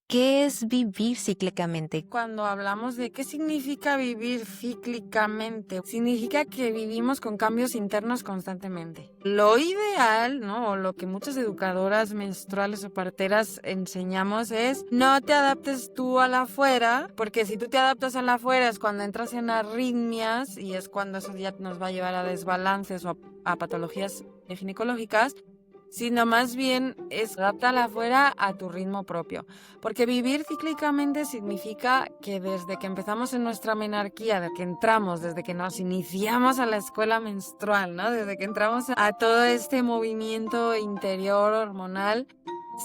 ¿Qué es vivir cíclicamente? Cuando hablamos de qué significa vivir cíclicamente, significa que vivimos con cambios internos constantemente. Lo ideal, ¿no? O lo que muchas educadoras menstruales o parteras enseñamos es no te adaptes tú a la afuera, porque si tú te adaptas a la afuera es cuando entras en arritmias y es cuando eso ya nos va a llevar a desbalances o a patologías ginecológicas, sino más bien es adaptala afuera a tu ritmo propio. Porque vivir cíclicamente significa que desde que empezamos en nuestra menarquía, desde que entramos, desde que nos iniciamos a la escuela menstrual, ¿no? Desde que entramos a todo este movimiento interior hormonal,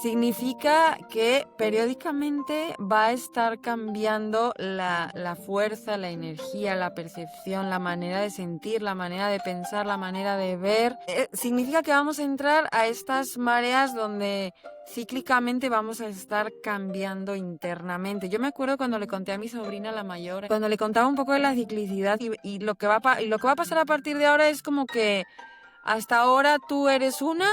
significa que periódicamente va a estar cambiando la fuerza, la energía, la percepción, la manera de sentir, la manera de pensar, la manera de ver. Significa que vamos a entrar a estas mareas donde cíclicamente vamos a estar cambiando internamente. Yo me acuerdo cuando le conté a mi sobrina, la mayor, cuando le contaba un poco de la ciclicidad y lo que va y lo que va a pasar a partir de ahora es como que hasta ahora tú eres una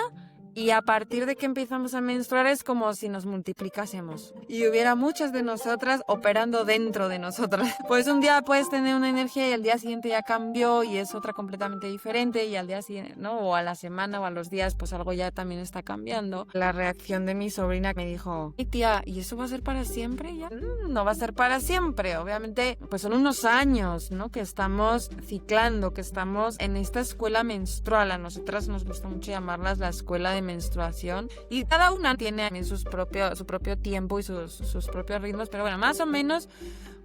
y a partir de que empezamos a menstruar es como si nos multiplicásemos y hubiera muchas de nosotras operando dentro de nosotras. Pues un día puedes tener una energía y al día siguiente ya cambió y es otra completamente diferente y al día siguiente, ¿no? O a la semana o a los días pues algo ya también está cambiando. La reacción de mi sobrina me dijo, "Ay, tía, ¿y eso va a ser para siempre ya?" No va a ser para siempre, obviamente pues son unos años, ¿no? Que estamos ciclando, que estamos en esta escuela menstrual. A nosotras nos gusta mucho llamarlas la escuela de menstruación y cada una tiene también su propio tiempo y sus propios ritmos, pero bueno, más o menos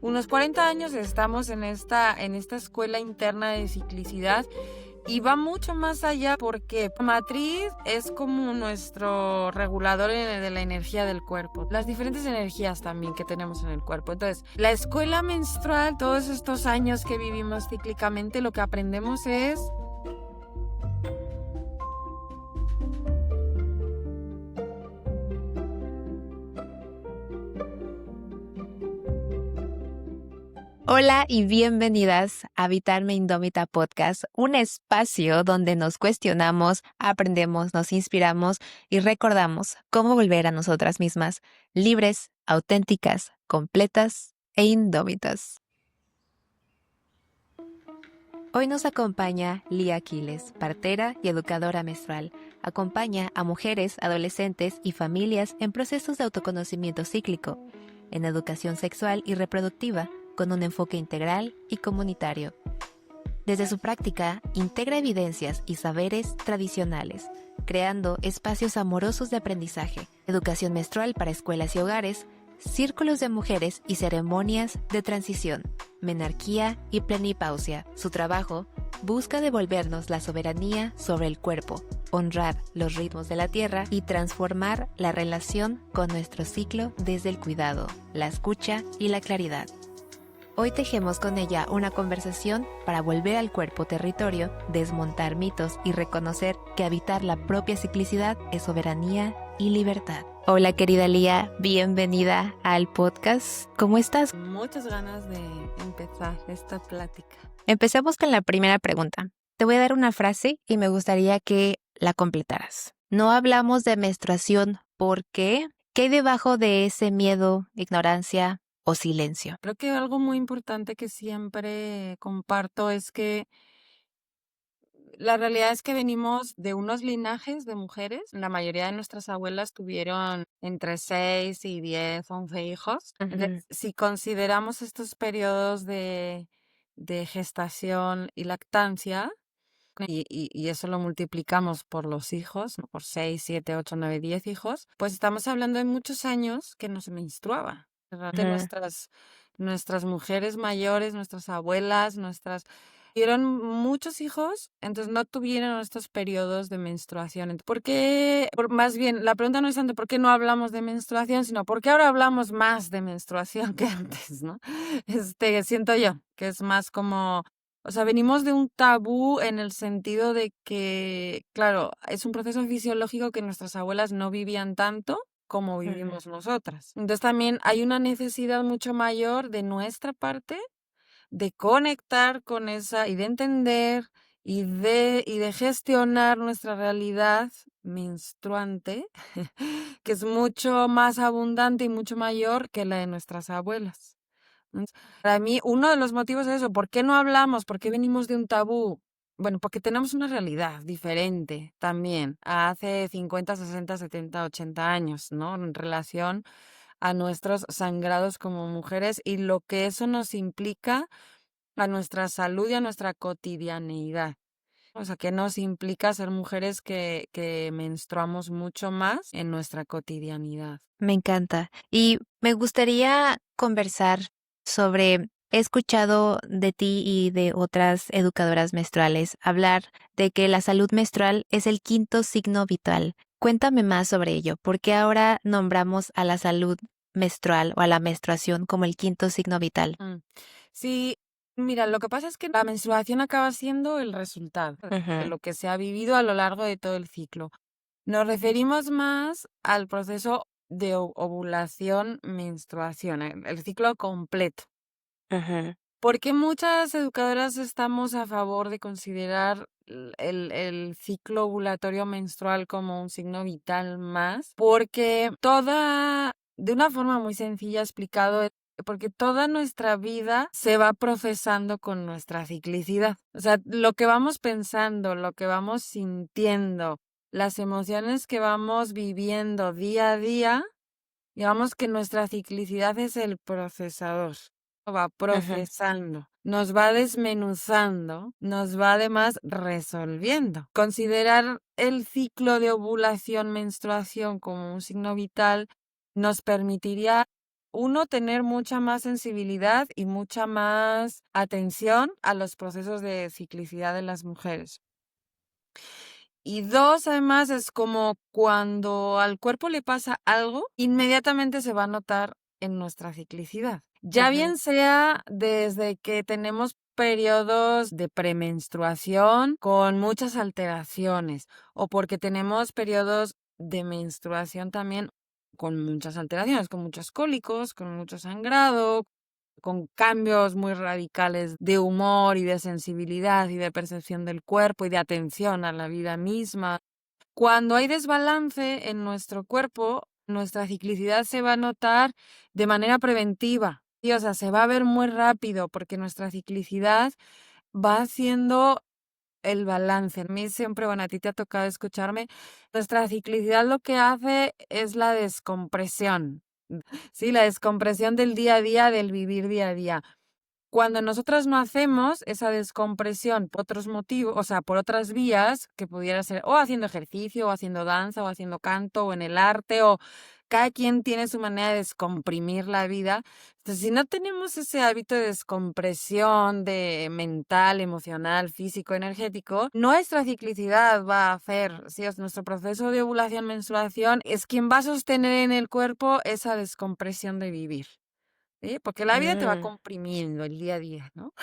unos 40 años estamos en esta escuela interna de ciclicidad y va mucho más allá porque la matriz es como nuestro regulador de la energía del cuerpo, las diferentes energías también que tenemos en el cuerpo. Entonces, la escuela menstrual, todos estos años que vivimos cíclicamente, lo que aprendemos es Hola y bienvenidas a Habitarme Indómita Podcast, un espacio donde nos cuestionamos, aprendemos, nos inspiramos y recordamos cómo volver a nosotras mismas, libres, auténticas, completas e indómitas. Hoy nos acompaña Lía Aquiles, partera y educadora menstrual. Acompaña a mujeres, adolescentes y familias en procesos de autoconocimiento cíclico, en educación sexual y reproductiva, con un enfoque integral y comunitario. Desde su práctica, integra evidencias y saberes tradicionales, creando espacios amorosos de aprendizaje, educación menstrual para escuelas y hogares, círculos de mujeres y ceremonias de transición, menarquía y plenipausia. Su trabajo busca devolvernos la soberanía sobre el cuerpo, honrar los ritmos de la tierra y transformar la relación con nuestro ciclo desde el cuidado, la escucha y la claridad. Hoy tejemos con ella una conversación para volver al cuerpo territorio, desmontar mitos y reconocer que habitar la propia ciclicidad es soberanía y libertad. Hola querida Lía, bienvenida al podcast. ¿Cómo estás? muchas ganas de empezar esta plática. Empecemos con la primera pregunta. Te voy a dar una frase y me gustaría que la completaras. No hablamos de menstruación porque ¿qué hay debajo de ese miedo, ignorancia o silencio? Creo que algo muy importante que siempre comparto es que la realidad es que venimos de unos linajes de mujeres. La mayoría de nuestras abuelas tuvieron entre 6 y 10, 11 hijos. Entonces, si consideramos estos periodos de gestación y lactancia, y eso lo multiplicamos por los hijos, ¿no? Por 6, 7, 8, 9, 10 hijos, pues estamos hablando de muchos años que no se menstruaba. Realmente nuestras mujeres mayores, nuestras abuelas, tuvieron muchos hijos, entonces no tuvieron estos periodos de menstruación. ¿Por qué? Más bien, la pregunta no es tanto por qué no hablamos de menstruación, sino por qué ahora hablamos más de menstruación que antes, ¿no? Siento yo que es más como, o sea, venimos de un tabú en el sentido de que, claro, es un proceso fisiológico que nuestras abuelas no vivían tanto como vivimos nosotras. Entonces también hay una necesidad mucho mayor de nuestra parte de conectar con esa y de entender y de gestionar nuestra realidad menstruante que es mucho más abundante y mucho mayor que la de nuestras abuelas. Para mí, uno de los motivos es eso. ¿Por qué no hablamos? ¿Por qué venimos de un tabú? Bueno, porque tenemos una realidad diferente también a hace 50, 60, 70, 80 años, ¿no? En relación a nuestros sangrados como mujeres y lo que eso nos implica a nuestra salud y a nuestra cotidianeidad. O sea, que nos implica ser mujeres que menstruamos mucho más en nuestra cotidianidad. Me encanta. Y me gustaría conversar sobre, he escuchado de ti y de otras educadoras menstruales hablar de que la salud menstrual es el quinto signo vital. Cuéntame más sobre ello. ¿Por qué ahora nombramos a la salud menstrual o a la menstruación como el quinto signo vital? Mm. Sí, mira, lo que pasa es que la menstruación acaba siendo el resultado de Ujú, lo que se ha vivido a lo largo de todo el ciclo. Nos referimos más al proceso de ovulación, menstruación, el ciclo completo. ujú, Porque muchas educadoras estamos a favor de considerar el ciclo ovulatorio menstrual como un signo vital más, porque de una forma muy sencilla explicado, porque toda nuestra vida se va procesando con nuestra ciclicidad. O sea, lo que vamos pensando, lo que vamos sintiendo, las emociones que vamos viviendo día a día, digamos que nuestra ciclicidad es el procesador. Va ujú, procesando, nos va desmenuzando, nos va además resolviendo. Considerar el ciclo de ovulación, menstruación como un signo vital nos permitiría, uno, tener mucha más sensibilidad y mucha más atención a los procesos de ciclicidad de las mujeres. Y dos, además, es como cuando al cuerpo le pasa algo, inmediatamente se va a notar en nuestra ciclicidad. Ya ujú, bien sea desde que tenemos periodos de premenstruación con muchas alteraciones o porque tenemos periodos de menstruación también con muchas alteraciones, con muchos cólicos, con mucho sangrado, con cambios muy radicales de humor y de sensibilidad y de percepción del cuerpo y de atención a la vida misma. Cuando hay desbalance en nuestro cuerpo, nuestra ciclicidad se va a notar de manera preventiva. Y, o sea, se va a ver muy rápido porque nuestra ciclicidad va haciendo el balance. A mí siempre, bueno, a ti te ha tocado escucharme, nuestra ciclicidad lo que hace es la descompresión. Sí, la descompresión del día a día, del vivir día a día. Cuando nosotras no hacemos esa descompresión por otros motivos, o sea, por otras vías, que pudiera ser o haciendo ejercicio, o haciendo danza, o haciendo canto, o en el arte, o cada quien tiene su manera de descomprimir la vida. Entonces, si no tenemos ese hábito de descompresión de mental, emocional, físico, energético, nuestra ciclicidad va a hacer, sí, nuestro proceso de ovulación, menstruación, es quien va a sostener en el cuerpo esa descompresión de vivir. Sí, porque la vida te va mm, comprimiendo el día a día, ¿no?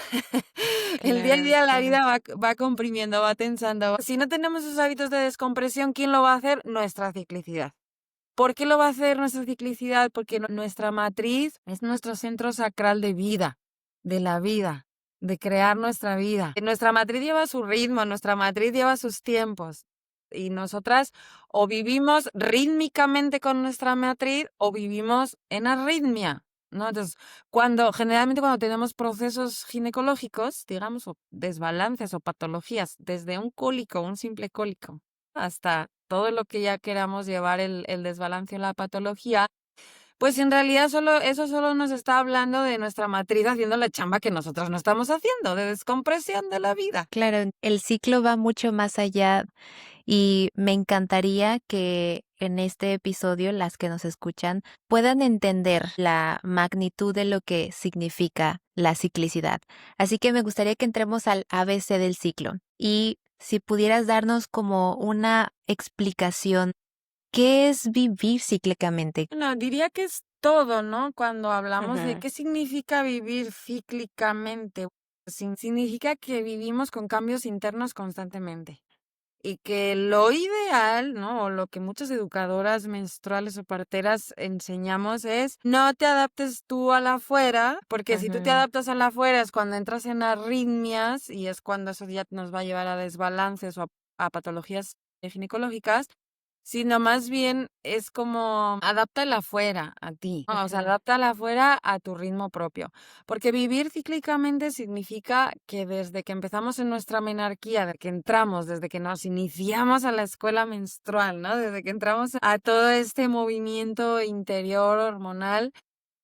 El día a claro, día la claro. vida va comprimiendo, va tensando. Si no tenemos esos hábitos de descompresión, ¿quién lo va a hacer? Nuestra ciclicidad. ¿Por qué lo va a hacer nuestra ciclicidad? Porque nuestra matriz es nuestro centro sacral de vida, de la vida, de crear nuestra vida. Nuestra matriz lleva su ritmo, nuestra matriz lleva sus tiempos. Y nosotras o vivimos rítmicamente con nuestra matriz o vivimos en arritmia, ¿no? Entonces, generalmente cuando tenemos procesos ginecológicos, digamos, o desbalances o patologías, desde un cólico, un simple cólico, hasta todo lo que ya queramos llevar el desbalance o la patología, pues en realidad eso solo nos está hablando de nuestra matriz haciendo la chamba que nosotros no estamos haciendo, de descompresión de la vida. Claro, el ciclo va mucho más allá y me encantaría que en este episodio las que nos escuchan puedan entender la magnitud de lo que significa la ciclicidad. Así que me gustaría que entremos al ABC del ciclo y si pudieras darnos como una explicación, ¿qué es vivir cíclicamente? Bueno, diría que es todo, ¿no? Cuando hablamos de Ujú, qué significa vivir cíclicamente, significa que vivimos con cambios internos constantemente. Y que lo ideal, ¿no? O lo que muchas educadoras menstruales o parteras enseñamos es no te adaptes tú a la afuera, porque si tú te ujú, adaptas a la afuera es cuando entras en arritmias y es cuando eso ya nos va a llevar a desbalances o a patologías ginecológicas. sino más bien es como adáptala afuera a ti, ¿no? O sea, Ujú, adáptala afuera a tu ritmo propio. Porque vivir cíclicamente significa que desde que empezamos en nuestra menarquía, de que entramos, desde que nos iniciamos a la escuela menstrual, ¿no? Desde que entramos a todo este movimiento interior hormonal,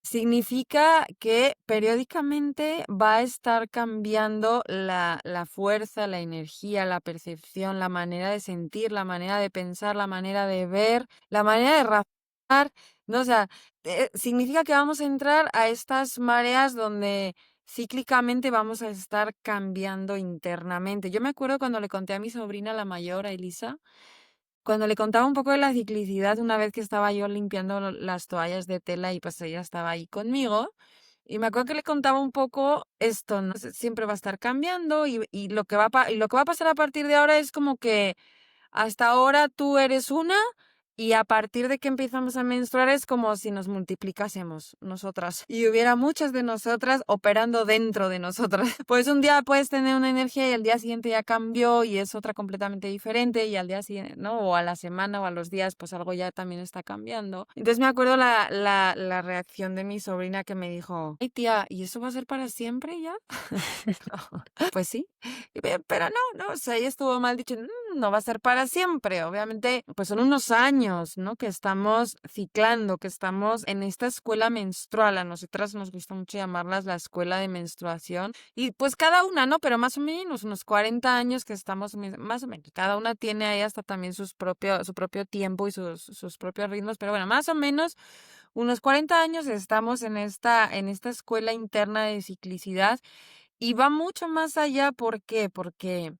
significa que periódicamente va a estar cambiando la fuerza, la energía, la percepción, la manera de sentir, la manera de pensar, la manera de ver, la manera de razonar, ¿no? O sea, significa que vamos a entrar a estas mareas donde cíclicamente vamos a estar cambiando internamente. Yo me acuerdo cuando le conté a mi sobrina, la mayor, a Elisa, cuando le contaba un poco de la ciclicidad, una vez que estaba yo limpiando las toallas de tela y pues ella estaba ahí conmigo, y me acuerdo que le contaba un poco esto, ¿no? Siempre va a estar cambiando y lo que y lo que va a pasar a partir de ahora es como que hasta ahora tú eres una y a partir de que empezamos a menstruar es como si nos multiplicásemos nosotras y hubiera muchas de nosotras operando dentro de nosotras. Pues un día puedes tener una energía y al día siguiente ya cambió y es otra completamente diferente y al día siguiente, ¿no? O a la semana o a los días, pues algo ya también está cambiando. Entonces me acuerdo la reacción de mi sobrina que me dijo, ay tía, ¿y eso va a ser para siempre ya? Pues sí, pero no, no, o sea, ella estuvo mal dicho, no va a ser para siempre, obviamente, pues son unos años, ¿no? Que estamos ciclando, que estamos en esta escuela menstrual, a nosotras nos gusta mucho llamarlas la escuela de menstruación, y pues cada una, ¿no? Pero más o menos unos 40 años que estamos, más o menos, cada una tiene ahí hasta también su propio tiempo y sus propios ritmos, pero bueno, más o menos unos 40 años estamos en esta escuela interna de ciclicidad y va mucho más allá, ¿por qué? Porque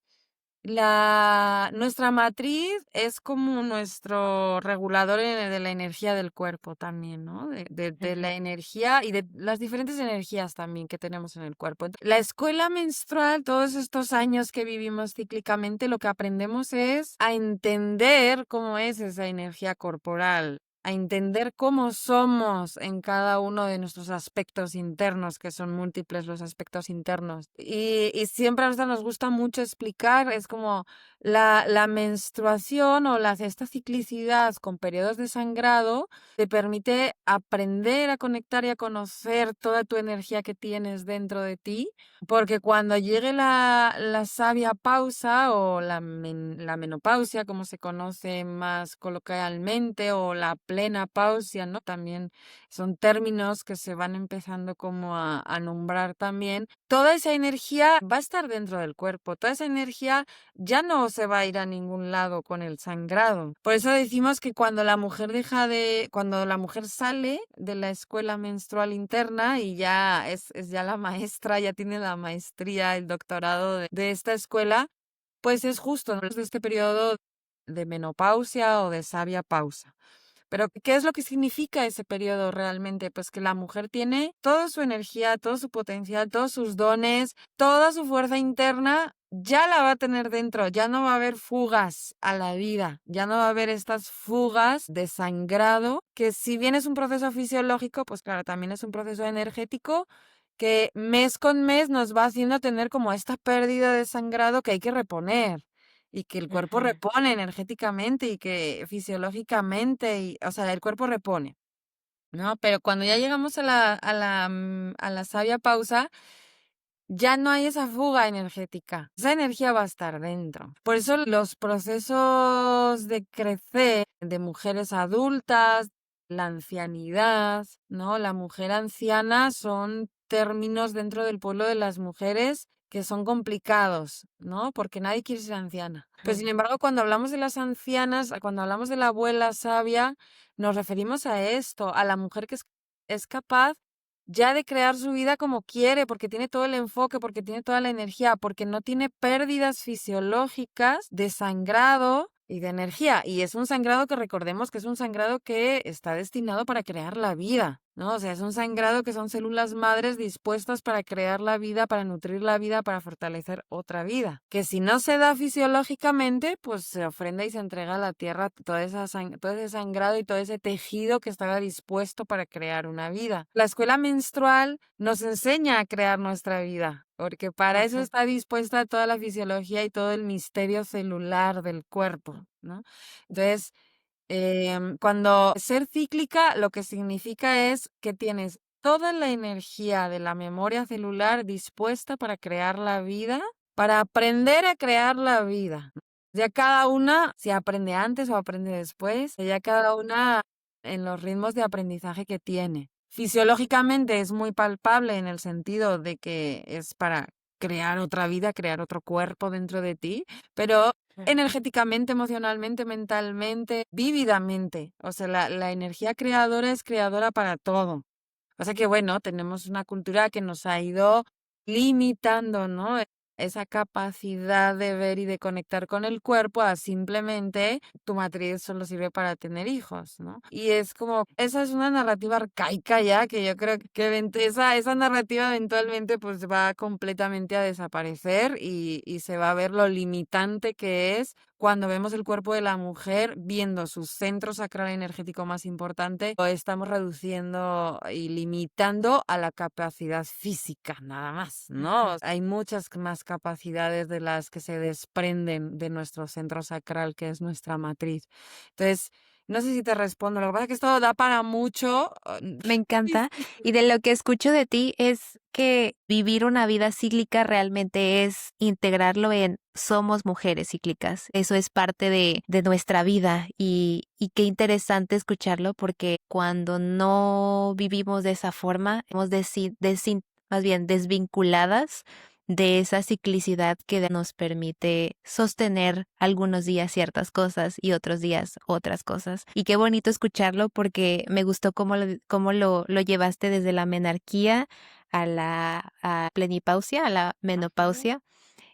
nuestra matriz es como nuestro regulador de la energía del cuerpo también, ¿no? De ujú. la energía y de las diferentes energías también que tenemos en el cuerpo. La escuela menstrual, todos estos años que vivimos cíclicamente, lo que aprendemos es a entender cómo es esa energía corporal, a entender cómo somos en cada uno de nuestros aspectos internos, que son múltiples los aspectos internos. Y siempre a nosotros nos gusta mucho explicar, es como la menstruación o esta ciclicidad con periodos de sangrado te permite aprender a conectar y a conocer toda tu energía que tienes dentro de ti, porque cuando llegue la sabia pausa o la menopausia, como se conoce más coloquialmente, o la plena pausia, ¿no? También son términos que se van empezando como a nombrar también. Toda esa energía va a estar dentro del cuerpo, toda esa energía ya no se va a ir a ningún lado con el sangrado. Por eso decimos que cuando la mujer cuando la mujer sale de la escuela menstrual interna y ya es ya la maestra, ya tiene la maestría, el doctorado de esta escuela, pues es justo, ¿no? De este periodo de menopausia o de sabia pausa. Pero, ¿qué es lo que significa ese periodo realmente? Pues que la mujer tiene toda su energía, todo su potencial, todos sus dones, toda su fuerza interna, ya la va a tener dentro, ya no va a haber fugas a la vida, ya no va a haber estas fugas de sangrado, que si bien es un proceso fisiológico, pues claro, también es un proceso energético que mes con mes nos va haciendo tener como esta pérdida de sangrado que hay que reponer y que el cuerpo Ujú. repone energéticamente y que fisiológicamente, y, o sea, el cuerpo repone, ¿no? Pero cuando ya llegamos a la sabia pausa, ya no hay esa fuga energética. Esa energía va a estar dentro. Por eso los procesos de crecer de mujeres adultas, la ancianidad, ¿no? La mujer anciana son términos dentro del pueblo de las mujeres que son complicados, ¿no? Porque nadie quiere ser anciana. Pero sin embargo, cuando hablamos de las ancianas, cuando hablamos de la abuela sabia, nos referimos a esto, a la mujer que es capaz ya de crear su vida como quiere, porque tiene todo el enfoque, porque tiene toda la energía, porque no tiene pérdidas fisiológicas de sangrado y de energía. Y es un sangrado que recordemos que es un sangrado que está destinado para crear la vida, ¿no? O sea, es un sangrado que son células madres dispuestas para crear la vida, para nutrir la vida, para fortalecer otra vida. Que si no se da fisiológicamente, pues se ofrenda y se entrega a la tierra todo ese sangrado y todo ese tejido que estaba dispuesto para crear una vida. La escuela menstrual nos enseña a crear nuestra vida, porque para eso Ujú. está dispuesta toda la fisiología y todo el misterio celular del cuerpo, ¿no? Entonces, Cuando ser cíclica lo que significa es que tienes toda la energía de la memoria celular dispuesta para crear la vida, para aprender a crear la vida. Ya cada una, si aprende antes o aprende después, ya cada una en los ritmos de aprendizaje que tiene. Fisiológicamente es muy palpable en el sentido de que es para crear otra vida, crear otro cuerpo dentro de ti, pero energéticamente, emocionalmente, mentalmente, vívidamente. O sea, la energía creadora es creadora para todo. O sea que, bueno, tenemos una cultura que nos ha ido limitando, ¿no? Esa capacidad de ver y de conectar con el cuerpo a simplemente tu matriz solo sirve para tener hijos, ¿no? Y es como, esa es una narrativa arcaica ya, que yo creo que esa narrativa eventualmente pues va completamente a desaparecer y se va a ver lo limitante que es cuando vemos el cuerpo de la mujer, viendo su centro sacral energético más importante, lo estamos reduciendo y limitando a la capacidad física, nada más, ¿no? Hay muchas más capacidades de las que se desprenden de nuestro centro sacral, que es nuestra matriz. Entonces, no sé si te respondo, lo que pasa es que esto da para mucho. Me Sí, encanta. sí, Y de lo que escucho de ti es que vivir una vida cíclica realmente es integrarlo en somos mujeres cíclicas. Eso es parte de nuestra vida y qué interesante escucharlo porque cuando no vivimos de esa forma, hemos más bien desvinculadas de esa ciclicidad que nos permite sostener algunos días ciertas cosas y otros días otras cosas. Y qué bonito escucharlo porque me gustó cómo lo llevaste desde la menarquía a la plenipausia, a la ajá. menopausia.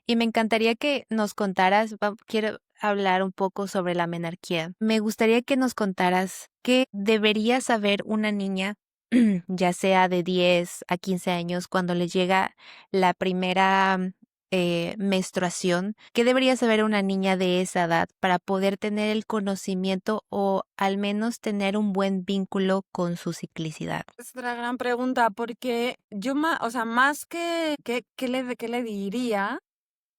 Y me encantaría que nos contaras, quiero hablar un poco sobre la menarquía. Me gustaría que nos contaras qué debería saber una niña, ya sea de 10 a 15 años, cuando le llega la primera menstruación. ¿Qué debería saber una niña de esa edad para poder tener el conocimiento o al menos tener un buen vínculo con su ciclicidad? Es otra gran pregunta, porque yo más, o sea, más qué le diría,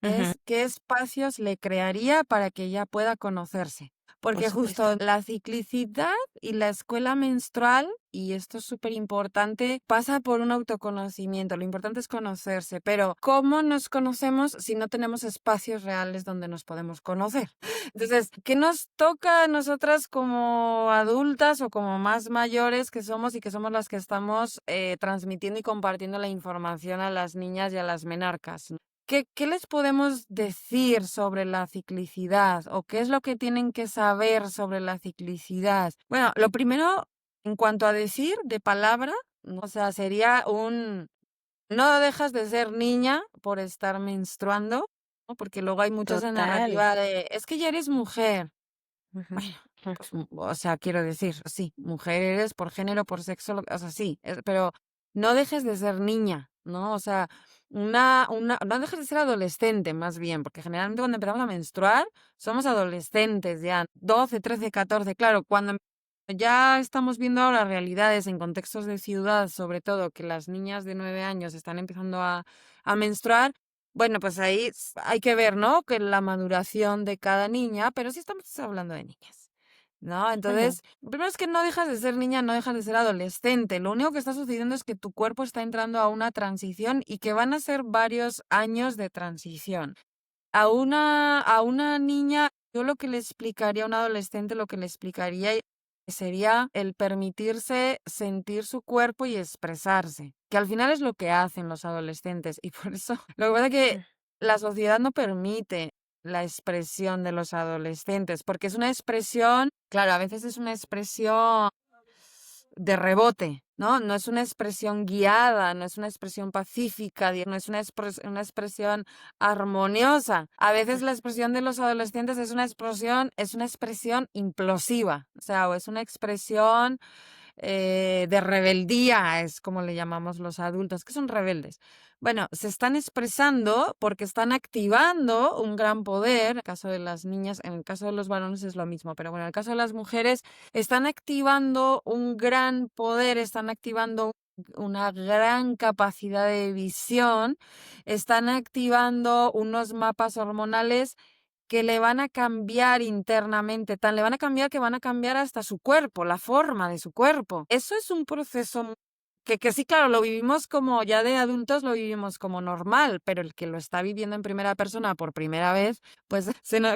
Ujú, es qué espacios le crearía para que ella pueda conocerse. por Porque supuesto. justo la ciclicidad y la escuela menstrual, y esto es súper importante, pasa por un autoconocimiento. Lo importante es conocerse, pero ¿cómo nos conocemos si no tenemos espacios reales donde nos podemos conocer? Entonces, ¿qué nos toca a nosotras como adultas o como más mayores que somos y que somos las que estamos transmitiendo y compartiendo la información a las niñas y a las menarcas? ¿Qué les podemos decir sobre la ciclicidad o qué es lo que tienen que saber sobre la ciclicidad? Bueno, lo primero, en cuanto a decir de palabra, o sea, sería no dejas de ser niña por estar menstruando, ¿no? Porque luego hay mucha esa Total. narrativa de, es que ya eres mujer. Ujú. Bueno, pues, o sea, quiero decir, sí, mujer eres por género, por sexo, o sea, sí, pero no dejes de ser niña, ¿no? O sea, no dejes de ser adolescente, más bien, porque generalmente cuando empezamos a menstruar, somos adolescentes ya, 12, 13, 14, claro, cuando ya estamos viendo ahora realidades en contextos de ciudad, sobre todo que las niñas de 9 años están empezando a menstruar, bueno, pues ahí hay que ver, ¿no? Que la maduración de cada niña, pero sí estamos hablando de niñas, ¿no? Ujú. Entonces, primero es que no dejas de ser niña, no dejas de ser adolescente. Lo único que está sucediendo es que tu cuerpo está entrando a una transición y que van a ser varios años de transición. A una niña, yo lo que le explicaría a un adolescente, lo que le explicaría sería el permitirse sentir su cuerpo y expresarse, que al final es lo que hacen los adolescentes. Y por eso, lo que pasa es que la sociedad no permite la expresión de los adolescentes, porque es una expresión, claro, a veces es una expresión de rebote, ¿no? No es una expresión guiada, no es una expresión pacífica, no es una expresión armoniosa. A veces la expresión de los adolescentes es una expresión implosiva, o sea, o es una expresión de rebeldía, es como le llamamos los adultos, que son rebeldes. Bueno, se están expresando porque están activando un gran poder. En el caso de las niñas, en el caso de los varones es lo mismo, pero bueno, en el caso de las mujeres están activando un gran poder, están activando una gran capacidad de visión, están activando unos mapas hormonales que le van a cambiar internamente, le van a cambiar que van a cambiar hasta su cuerpo, la forma de su cuerpo. Eso es un proceso que sí, claro, lo vivimos como, ya de adultos lo vivimos como normal, pero el que lo está viviendo en primera persona por primera vez, pues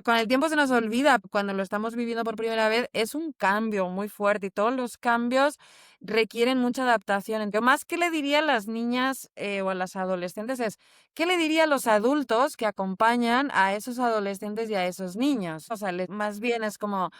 con el tiempo se nos olvida, cuando lo estamos viviendo por primera vez, es un cambio muy fuerte y todos los cambios requieren mucha adaptación. Entonces, más que le diría a las niñas o a las adolescentes es, ¿qué le diría a los adultos que acompañan a esos adolescentes y a esos niños? O sea, más bien es como,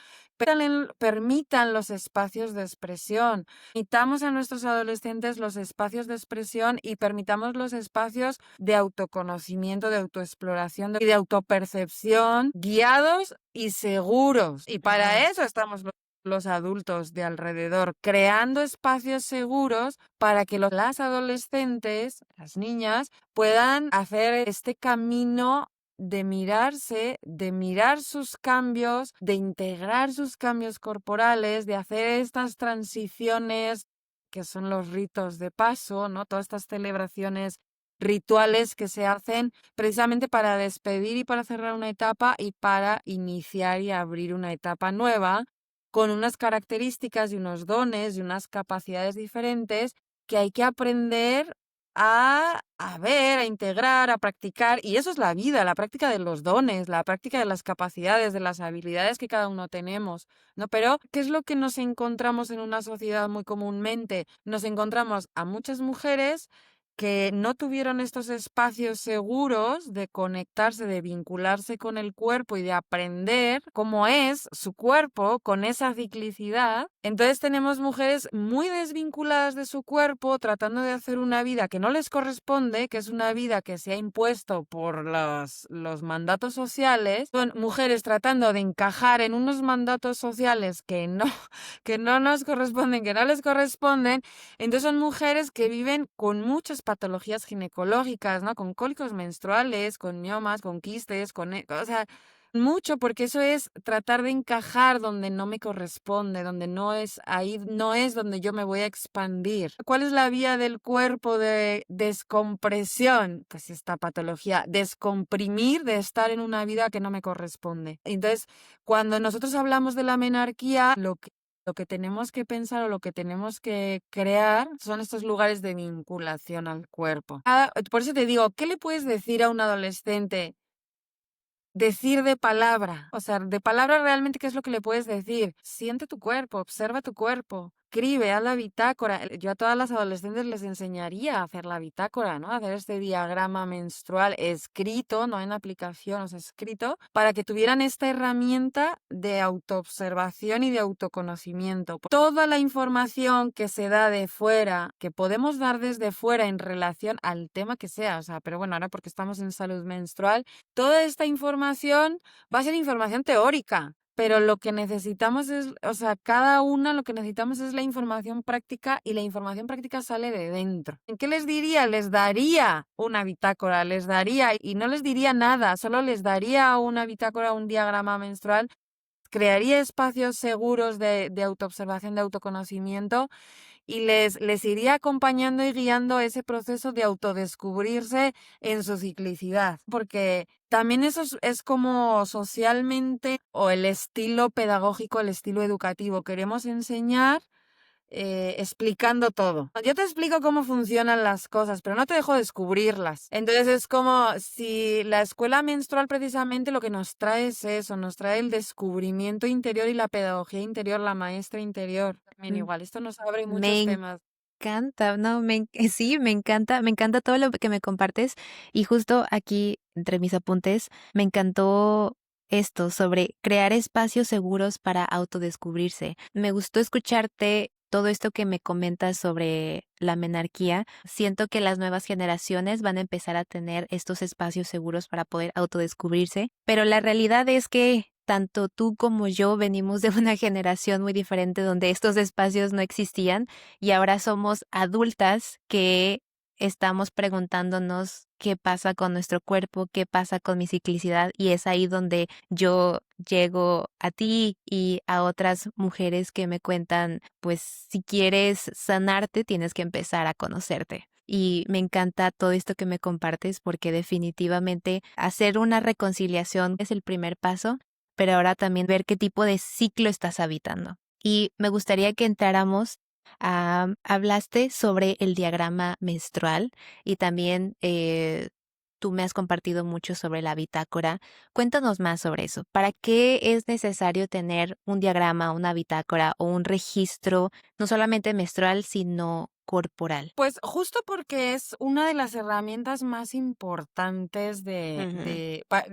permitan los espacios de expresión. Permitamos a nuestros adolescentes los espacios de expresión y permitamos los espacios de autoconocimiento, de autoexploración y de autopercepción guiados y seguros. Y para eso estamos los adultos de alrededor, creando espacios seguros para que las adolescentes, las niñas, puedan hacer este camino de mirarse, de mirar sus cambios, de integrar sus cambios corporales, de hacer estas transiciones que son los ritos de paso, ¿no? Todas estas celebraciones rituales que se hacen precisamente para despedir y para cerrar una etapa y para iniciar y abrir una etapa nueva con unas características y unos dones y unas capacidades diferentes que hay que aprender a ver, a integrar, a practicar. Y eso es la vida, la práctica de los dones, la práctica de las capacidades, de las habilidades que cada uno tenemos, ¿no? Pero, ¿qué es lo que nos encontramos en una sociedad muy comúnmente? Nos encontramos a muchas mujeres que no tuvieron estos espacios seguros de conectarse, de vincularse con el cuerpo y de aprender cómo es su cuerpo con esa ciclicidad. Entonces tenemos mujeres muy desvinculadas de su cuerpo, tratando de hacer una vida que no les corresponde, que es una vida que se ha impuesto por los mandatos sociales. Son mujeres tratando de encajar en unos mandatos sociales que no nos corresponden, que no les corresponden. Entonces son mujeres que viven con muchas patologías ginecológicas, ¿no? Con cólicos menstruales, con miomas, con quistes, o sea, mucho, porque eso es tratar de encajar donde no me corresponde, donde no es ahí, no es donde yo me voy a expandir. ¿Cuál es la vía del cuerpo de descompresión? Pues esta patología, descomprimir de estar en una vida que no me corresponde. Entonces, cuando nosotros hablamos de la menarquía, lo que tenemos que pensar o lo que tenemos que crear son estos lugares de vinculación al cuerpo. Por eso te digo, ¿qué le puedes decir a un adolescente? Decir de palabra, o sea, de palabra realmente, ¿qué es lo que le puedes decir? Siente tu cuerpo, observa tu cuerpo, escribe, haz la bitácora. Yo a todas las adolescentes les enseñaría a hacer la bitácora, ¿no? A hacer este diagrama menstrual escrito, no en aplicación, o sea, escrito, para que tuvieran esta herramienta de autoobservación y de autoconocimiento. Toda la información que se da de fuera, que podemos dar desde fuera en relación al tema que sea, o sea, pero bueno, ahora porque estamos en salud menstrual, toda esta información va a ser información teórica, pero lo que necesitamos es, o sea, cada una lo que necesitamos es la información práctica y la información práctica sale de dentro. ¿En qué les diría? Les daría una bitácora, les daría, y no les diría nada, solo les daría una bitácora, un diagrama menstrual, crearía espacios seguros de autoobservación, de autoconocimiento y les iría acompañando y guiando ese proceso de autodescubrirse en su ciclicidad, porque también eso es como socialmente o el estilo pedagógico, el estilo educativo. Queremos enseñar explicando todo. Yo te explico cómo funcionan las cosas, pero no te dejo descubrirlas. Entonces es como si la escuela menstrual precisamente lo que nos trae es eso, nos trae el descubrimiento interior y la pedagogía interior, la maestra interior. También Mm, igual, esto nos abre muchos Me temas. encanta, no, sí, me encanta todo lo que me compartes y justo aquí entre mis apuntes me encantó esto sobre crear espacios seguros para autodescubrirse. Me gustó escucharte todo esto que me comentas sobre la menarquía. Siento que las nuevas generaciones van a empezar a tener estos espacios seguros para poder autodescubrirse, pero la realidad es que tanto tú como yo venimos de una generación muy diferente donde estos espacios no existían y ahora somos adultas que estamos preguntándonos qué pasa con nuestro cuerpo, qué pasa con mi ciclicidad y es ahí donde yo llego a ti y a otras mujeres que me cuentan, pues si quieres sanarte tienes que empezar a conocerte. y me encanta todo esto que me compartes porque definitivamente hacer una reconciliación es el primer paso, pero ahora también ver qué tipo de ciclo estás habitando. Y me gustaría que entráramos hablaste sobre el diagrama menstrual y también tú me has compartido mucho sobre la bitácora. Cuéntanos más sobre eso. ¿Para qué es necesario tener un diagrama, una bitácora o un registro, no solamente menstrual, sino corporal? Pues justo porque es una de las herramientas más importantes Ujú,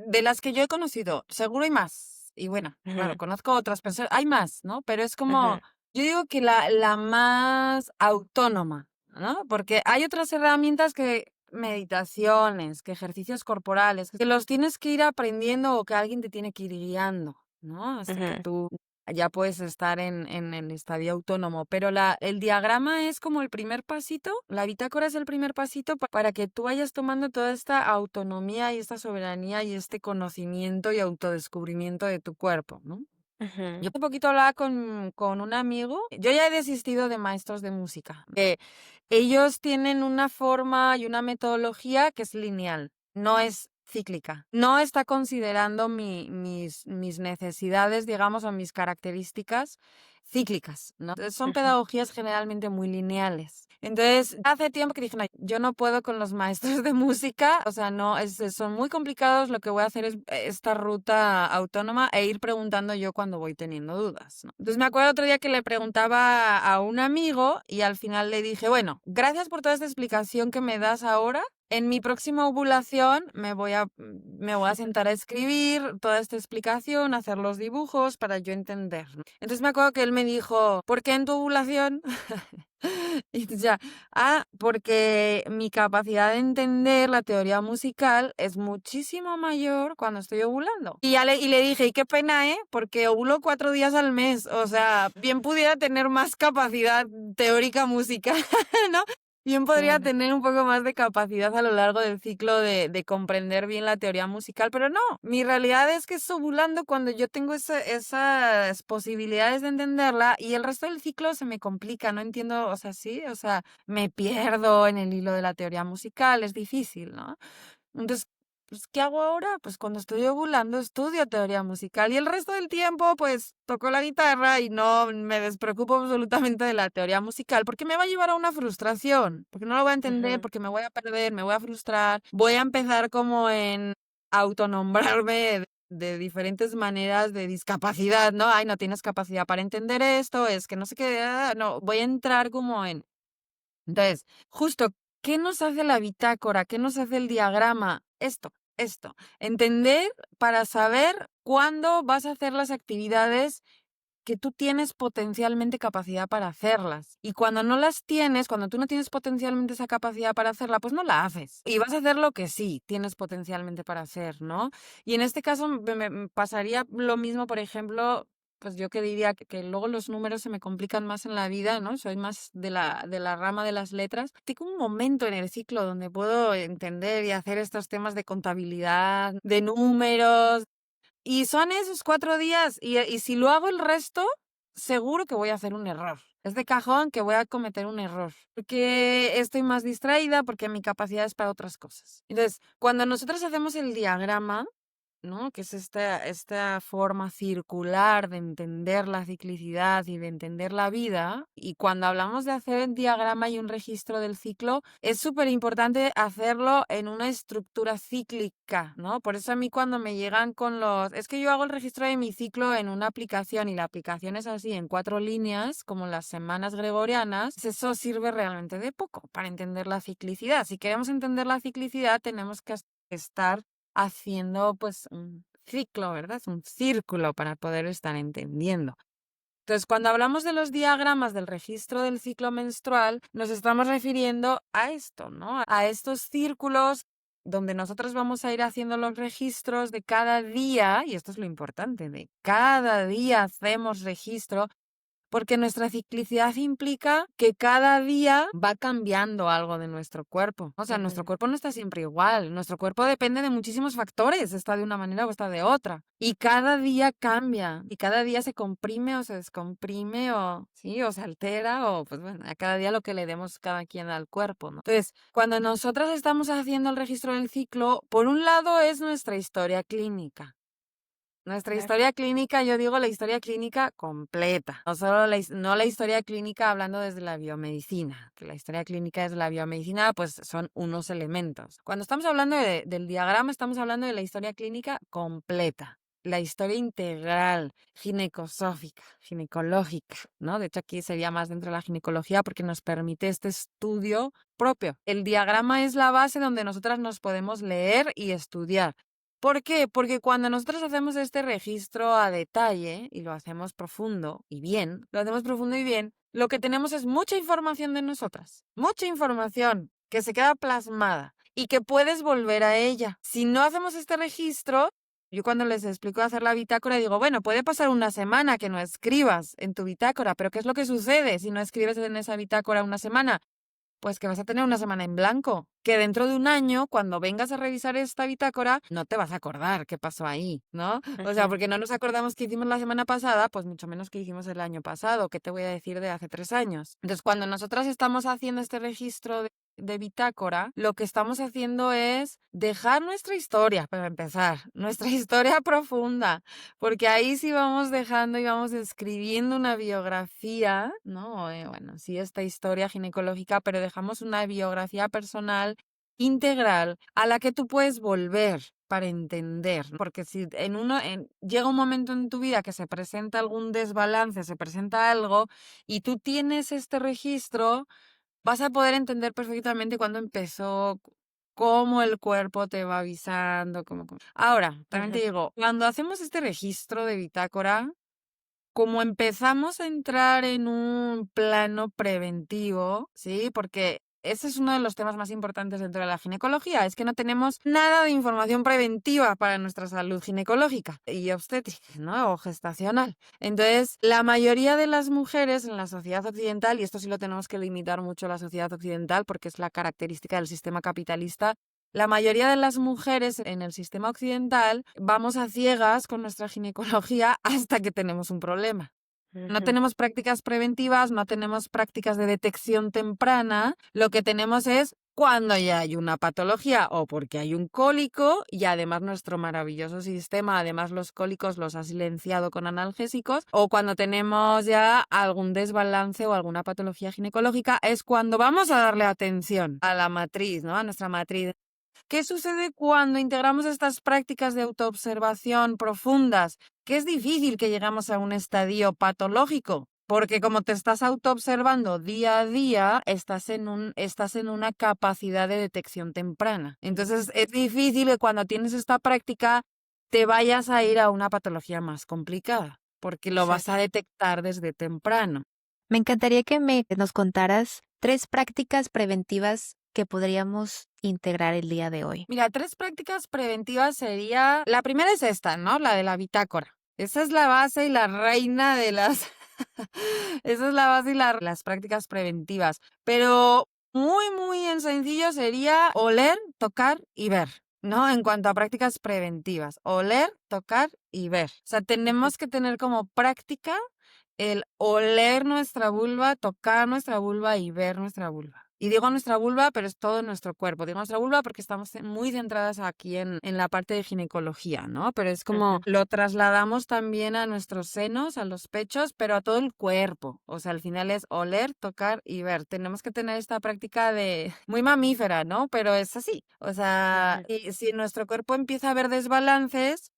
de las que yo he conocido. Seguro hay más. Y bueno, claro, ujú, conozco otras personas, hay más, ¿no? Pero es ujú, como, yo digo que la más autónoma, ¿no? Porque hay otras herramientas que meditaciones, que ejercicios corporales, que los tienes que ir aprendiendo o que alguien te tiene que ir guiando, ¿no? Hasta que ujú, tú ya puedes estar en el estadio autónomo, pero el diagrama es como el primer pasito, la bitácora es el primer pasito para que tú vayas tomando toda esta autonomía y esta soberanía y este conocimiento y autodescubrimiento de tu cuerpo, ¿no? ujú, Yo hace poquito hablaba con un amigo, yo ya he desistido de maestros de música, ellos tienen una forma y una metodología que es lineal, no es cíclica. No está considerando mis necesidades, digamos, o mis características cíclicas, ¿no? Son ujú, pedagogías generalmente muy lineales. Entonces, hace tiempo que dije, no, yo no puedo con los maestros de música, o sea, no, son muy complicados, lo que voy a hacer es esta ruta autónoma e ir preguntando yo cuando voy teniendo dudas, ¿no? Entonces, me acuerdo otro día que le preguntaba a un amigo y al final le dije, bueno, gracias por toda esta explicación que me das ahora. En mi próxima ovulación me voy a sentar a escribir toda esta explicación, hacer los dibujos para yo entender, ¿no? Entonces me acuerdo que él me dijo, ¿por qué en tu ovulación? Y entonces ya, porque mi capacidad de entender la teoría musical es muchísimo mayor cuando estoy ovulando. Y le dije, y qué pena, ¿eh? Porque ovulo 4 días al mes. O sea, bien pudiera tener más capacidad teórica musical, ¿no? Bien podría claro. tener un poco más de capacidad a lo largo del ciclo de comprender bien la teoría musical, pero no, mi realidad es que es ovulando cuando yo tengo esas posibilidades de entenderla y el resto del ciclo se me complica, no entiendo, o sea, sí, o sea, me pierdo en el hilo de la teoría musical, es difícil, ¿no? Entonces, pues, ¿qué hago ahora? Pues cuando estoy ovulando estudio teoría musical y el resto del tiempo, pues toco la guitarra y no me despreocupo absolutamente de la teoría musical porque me va a llevar a una frustración, porque no lo voy a entender, Ujú, porque me voy a perder, me voy a frustrar, voy a empezar como en autonombrarme de diferentes maneras de discapacidad, ¿no? Ay, no tienes capacidad para entender esto, es que no sé qué, no, voy a entrar como en entonces, justo, ¿qué nos hace la bitácora? ¿Qué nos hace el diagrama? Esto. Entender para saber cuándo vas a hacer las actividades que tú tienes potencialmente capacidad para hacerlas. Y cuando no las tienes, cuando tú no tienes potencialmente esa capacidad para hacerla, pues no la haces. Y vas a hacer lo que sí tienes potencialmente para hacer, ¿no? Y en este caso me pasaría lo mismo, por ejemplo, pues yo que diría que luego los números se me complican más en la vida, ¿no? Soy más de la rama de las letras. Tengo un momento en el ciclo donde puedo entender y hacer estos temas de contabilidad, de números, y son esos 4 días, y si lo hago el resto, seguro que voy a hacer un error. Es de cajón que voy a cometer un error, porque estoy más distraída, porque mi capacidad es para otras cosas. Entonces, cuando nosotros hacemos el diagrama, ¿no? Que es esta forma circular de entender la ciclicidad y de entender la vida. Y cuando hablamos de hacer un diagrama y un registro del ciclo, es súper importante hacerlo en una estructura cíclica, ¿no? Por eso a mí cuando me llegan es que yo hago el registro de mi ciclo en una aplicación y la aplicación es así, en 4 líneas, como las semanas gregorianas, pues eso sirve realmente de poco para entender la ciclicidad. Si queremos entender la ciclicidad, tenemos que estar haciendo pues un ciclo, ¿verdad? Es un círculo para poder estar entendiendo. Entonces, cuando hablamos de los diagramas del registro del ciclo menstrual, nos estamos refiriendo a esto, ¿no? A estos círculos donde nosotros vamos a ir haciendo los registros de cada día, y esto es lo importante, de cada día hacemos registro Porque nuestra ciclicidad implica que cada día va cambiando algo de nuestro cuerpo. O sea, nuestro cuerpo no está siempre igual. Nuestro cuerpo depende de muchísimos factores. Está de una manera o está de otra. Y cada día cambia. Y cada día se comprime o se descomprime o, sí, o se altera o, pues bueno, a cada día lo que le demos cada quien al cuerpo, ¿no? Entonces, cuando nosotras estamos haciendo el registro del ciclo, por un lado es nuestra historia clínica. Nuestra historia clínica, yo digo la historia clínica completa, no solo no la historia clínica hablando desde la biomedicina, que la historia clínica desde la biomedicina pues son unos elementos. Cuando estamos hablando del diagrama, estamos hablando de la historia clínica completa, la historia integral, ginecosófica, ginecológica, ¿no? De hecho aquí sería más dentro de la ginecología porque nos permite este estudio propio. El diagrama es la base donde nosotras nos podemos leer y estudiar. ¿Por qué? Porque cuando nosotros hacemos este registro a detalle y lo hacemos profundo y bien, lo que tenemos es mucha información de nosotras, mucha información que se queda plasmada y que puedes volver a ella. Si no hacemos este registro, yo cuando les explico hacer la bitácora digo, bueno, puede pasar una semana que no escribas en tu bitácora, pero ¿qué es lo que sucede si no escribes en esa bitácora una semana? Pues que vas a tener una semana en blanco, que dentro de un año, cuando vengas a revisar esta bitácora, no te vas a acordar qué pasó ahí, ¿no? O sea, porque no nos acordamos qué hicimos la semana pasada, pues mucho menos qué hicimos el año pasado, qué te voy a decir de hace 3 años. Entonces, cuando nosotras estamos haciendo este registro de bitácora, lo que estamos haciendo es dejar nuestra historia, para empezar, nuestra historia profunda, porque ahí sí vamos dejando y vamos escribiendo una biografía, ¿no? Bueno, sí, esta historia ginecológica, pero dejamos una biografía personal integral a la que tú puedes volver para entender, porque si llega un momento en tu vida que se presenta algún desbalance, se presenta algo y tú tienes este registro, vas a poder entender perfectamente cuándo empezó, cómo el cuerpo te va avisando. Ahora, también te digo, cuando hacemos este registro de bitácora, como empezamos a entrar en un plano preventivo, ¿sí? Porque ese es uno de los temas más importantes dentro de la ginecología, es que no tenemos nada de información preventiva para nuestra salud ginecológica y obstétrica, ¿no? O gestacional. Entonces, la mayoría de las mujeres en la sociedad occidental, y esto sí lo tenemos que limitar mucho a la sociedad occidental porque es la característica del sistema capitalista, la mayoría de las mujeres en el sistema occidental vamos a ciegas con nuestra ginecología hasta que tenemos un problema. No tenemos prácticas preventivas, no tenemos prácticas de detección temprana. Lo que tenemos es cuando ya hay una patología o porque hay un cólico y además nuestro maravilloso sistema, además los cólicos los ha silenciado con analgésicos, o cuando tenemos ya algún desbalance o alguna patología ginecológica, es cuando vamos a darle atención a la matriz, ¿no? A nuestra matriz. ¿Qué sucede cuando integramos estas prácticas de autoobservación profundas? Que es difícil que llegamos a un estadio patológico, porque como te estás autoobservando día a día, estás en una capacidad de detección temprana. Entonces es difícil que cuando tienes esta práctica te vayas a ir a una patología más complicada, porque lo vas a detectar desde temprano. Me encantaría que nos contaras 3 prácticas preventivas que podríamos integrar el día de hoy. Mira, 3 prácticas preventivas sería, la primera es esta, ¿no? La de la bitácora. Esa es la base y la reina de las, esa es la base y las prácticas preventivas. Pero muy, muy en sencillo sería oler, tocar y ver, ¿no? En cuanto a prácticas preventivas, oler, tocar y ver. O sea, tenemos que tener como práctica el oler nuestra vulva, tocar nuestra vulva y ver nuestra vulva. Y digo nuestra vulva, pero es todo nuestro cuerpo. Digo nuestra vulva porque estamos muy centradas aquí en la parte de ginecología, ¿no? Pero es como lo trasladamos también a nuestros senos, a los pechos, pero a todo el cuerpo. O sea, al final es oler, tocar y ver. Tenemos que tener esta práctica de muy mamífera, ¿no? Pero es así. O sea, y si nuestro cuerpo empieza a haber desbalances,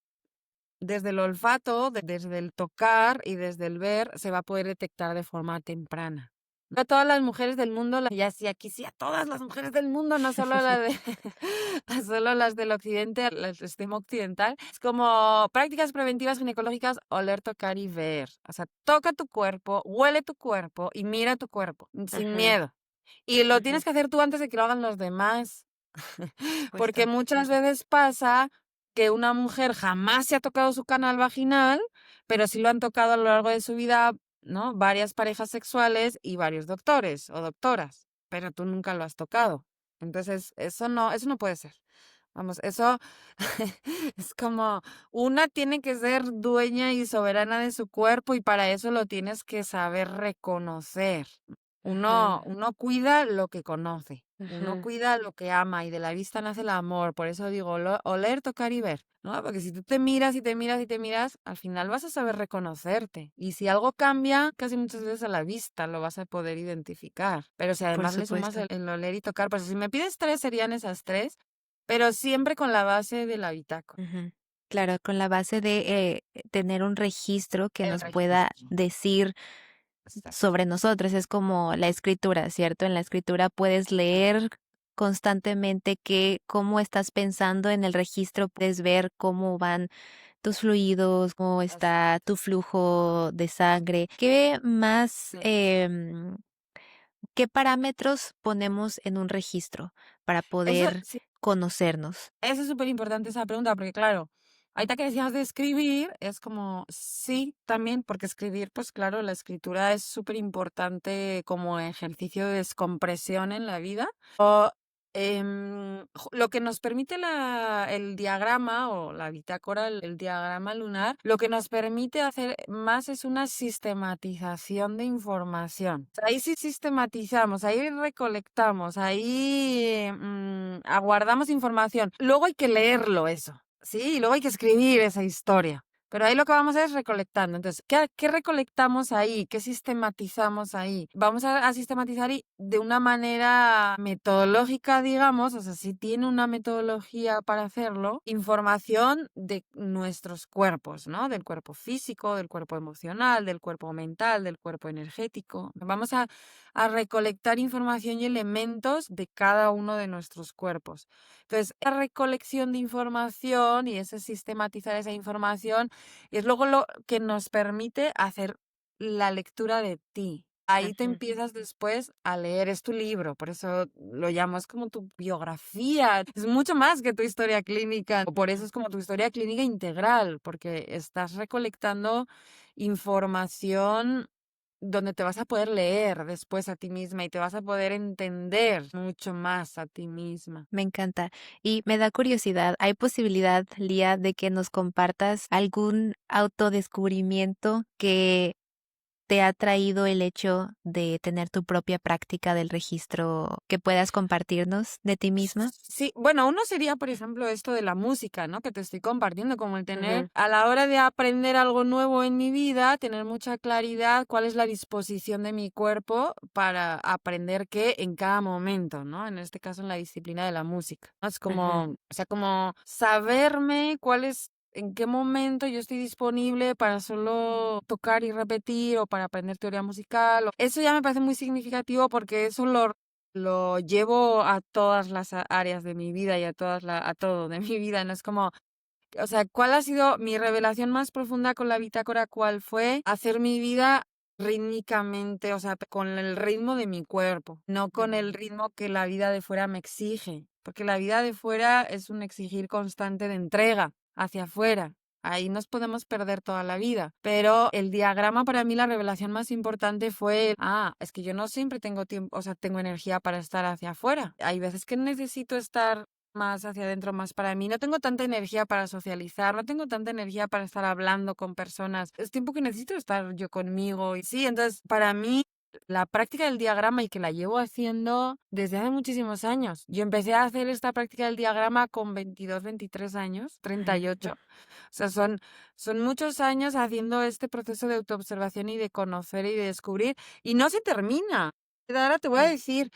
desde el olfato, desde el tocar y desde el ver, se va a poder detectar de forma temprana. A todas las mujeres del mundo, ya sí, aquí sí, a todas las mujeres del mundo, no solo a solo las del occidente, al sistema occidental. Es como prácticas preventivas ginecológicas, oler, tocar y ver. O sea, toca tu cuerpo, huele tu cuerpo y mira tu cuerpo, sin miedo. Y lo tienes que hacer tú antes de que lo hagan los demás. Porque muchas veces pasa que una mujer jamás se ha tocado su canal vaginal, pero sí lo han tocado a lo largo de su vida ¿no? Varias parejas sexuales y varios doctores o doctoras, pero tú nunca lo has tocado. Entonces, eso no puede ser. Vamos, eso es como una tiene que ser dueña y soberana de su cuerpo y para eso lo tienes que saber reconocer. Ajá, Uno cuida lo que conoce, uno ajá, cuida lo que ama y de la vista nace el amor. Por eso digo, oler, tocar y ver, ¿no? Porque si tú te miras y te miras y te miras, al final vas a saber reconocerte. Y si algo cambia, casi muchas veces a la vista lo vas a poder identificar. Pero si por además le sumas supuesto. el oler y tocar, pues si me pides tres, serían esas tres, pero siempre con la base de la bitácora, Ujú. Claro, con la base de tener un registro que el nos pueda registro. decir Exacto. sobre nosotros. Es como la escritura, ¿cierto? En la escritura puedes leer constantemente cómo estás pensando. En el registro puedes ver cómo van tus fluidos, cómo está Exacto. tu flujo de sangre. ¿Qué más, Sí. qué parámetros ponemos en un registro para Eso poder sí. conocernos? Eso es súper importante esa pregunta, porque claro, ahorita que decías de escribir, es como, sí, también, porque escribir, pues claro, la escritura es súper importante como ejercicio de descompresión en la vida. O, lo que nos permite el diagrama o la bitácora, el diagrama lunar, lo que nos permite hacer más es una sistematización de información. O sea, ahí sí sistematizamos, ahí recolectamos, ahí aguardamos información. Luego hay que leerlo eso, ¿sí? Y luego hay que escribir esa historia. Pero ahí lo que vamos a es recolectando. Entonces, ¿qué recolectamos ahí? ¿Qué sistematizamos ahí? Vamos a sistematizar y de una manera metodológica, digamos, o sea, si tiene una metodología para hacerlo, información de nuestros cuerpos, ¿no? Del cuerpo físico, del cuerpo emocional, del cuerpo mental, del cuerpo energético. Vamos a recolectar información y elementos de cada uno de nuestros cuerpos. Entonces, la recolección de información y ese sistematizar esa información es luego lo que nos permite hacer la lectura de ti. Ahí te Ujú. empiezas después a leer, es tu libro, por eso lo llamo, es como tu biografía, es mucho más que tu historia clínica, o por eso es como tu historia clínica integral, porque estás recolectando información donde te vas a poder leer después a ti misma y te vas a poder entender mucho más a ti misma. Me encanta. Y me da curiosidad, ¿hay posibilidad, Lía, de que nos compartas algún autodescubrimiento que te ha traído el hecho de tener tu propia práctica del registro que puedas compartirnos de ti misma? Sí, bueno, uno sería, por ejemplo, esto de la música, ¿no? Que te estoy compartiendo, como el tener, Ujú. a la hora de aprender algo nuevo en mi vida, tener mucha claridad cuál es la disposición de mi cuerpo para aprender qué en cada momento, ¿no? En este caso, en la disciplina de la música, ¿no? Es como, Ujú. o sea, como saberme cuál es en qué momento yo estoy disponible para solo tocar y repetir o para aprender teoría musical. Eso ya me parece muy significativo porque eso lo llevo a todas las áreas de mi vida y a todo de mi vida, ¿no? Es como, o sea, ¿cuál ha sido mi revelación más profunda con la bitácora? ¿Cuál fue? Hacer mi vida rítmicamente, o sea, con el ritmo de mi cuerpo, no con el ritmo que la vida de fuera me exige, porque la vida de fuera es un exigir constante de entrega hacia afuera. Ahí nos podemos perder toda la vida. Pero el diagrama para mí la revelación más importante fue, es que yo no siempre tengo tiempo, o sea, tengo energía para estar hacia afuera. Hay veces que necesito estar más hacia adentro, más para mí. No tengo tanta energía para socializar, no tengo tanta energía para estar hablando con personas. Es tiempo que necesito estar yo conmigo. Y sí, entonces para mí la práctica del diagrama y que la llevo haciendo desde hace muchísimos años. Yo empecé a hacer esta práctica del diagrama con 22, 23 años, 38. O sea, son muchos años haciendo este proceso de autoobservación y de conocer y de descubrir. Y no se termina. Ahora te voy a decir,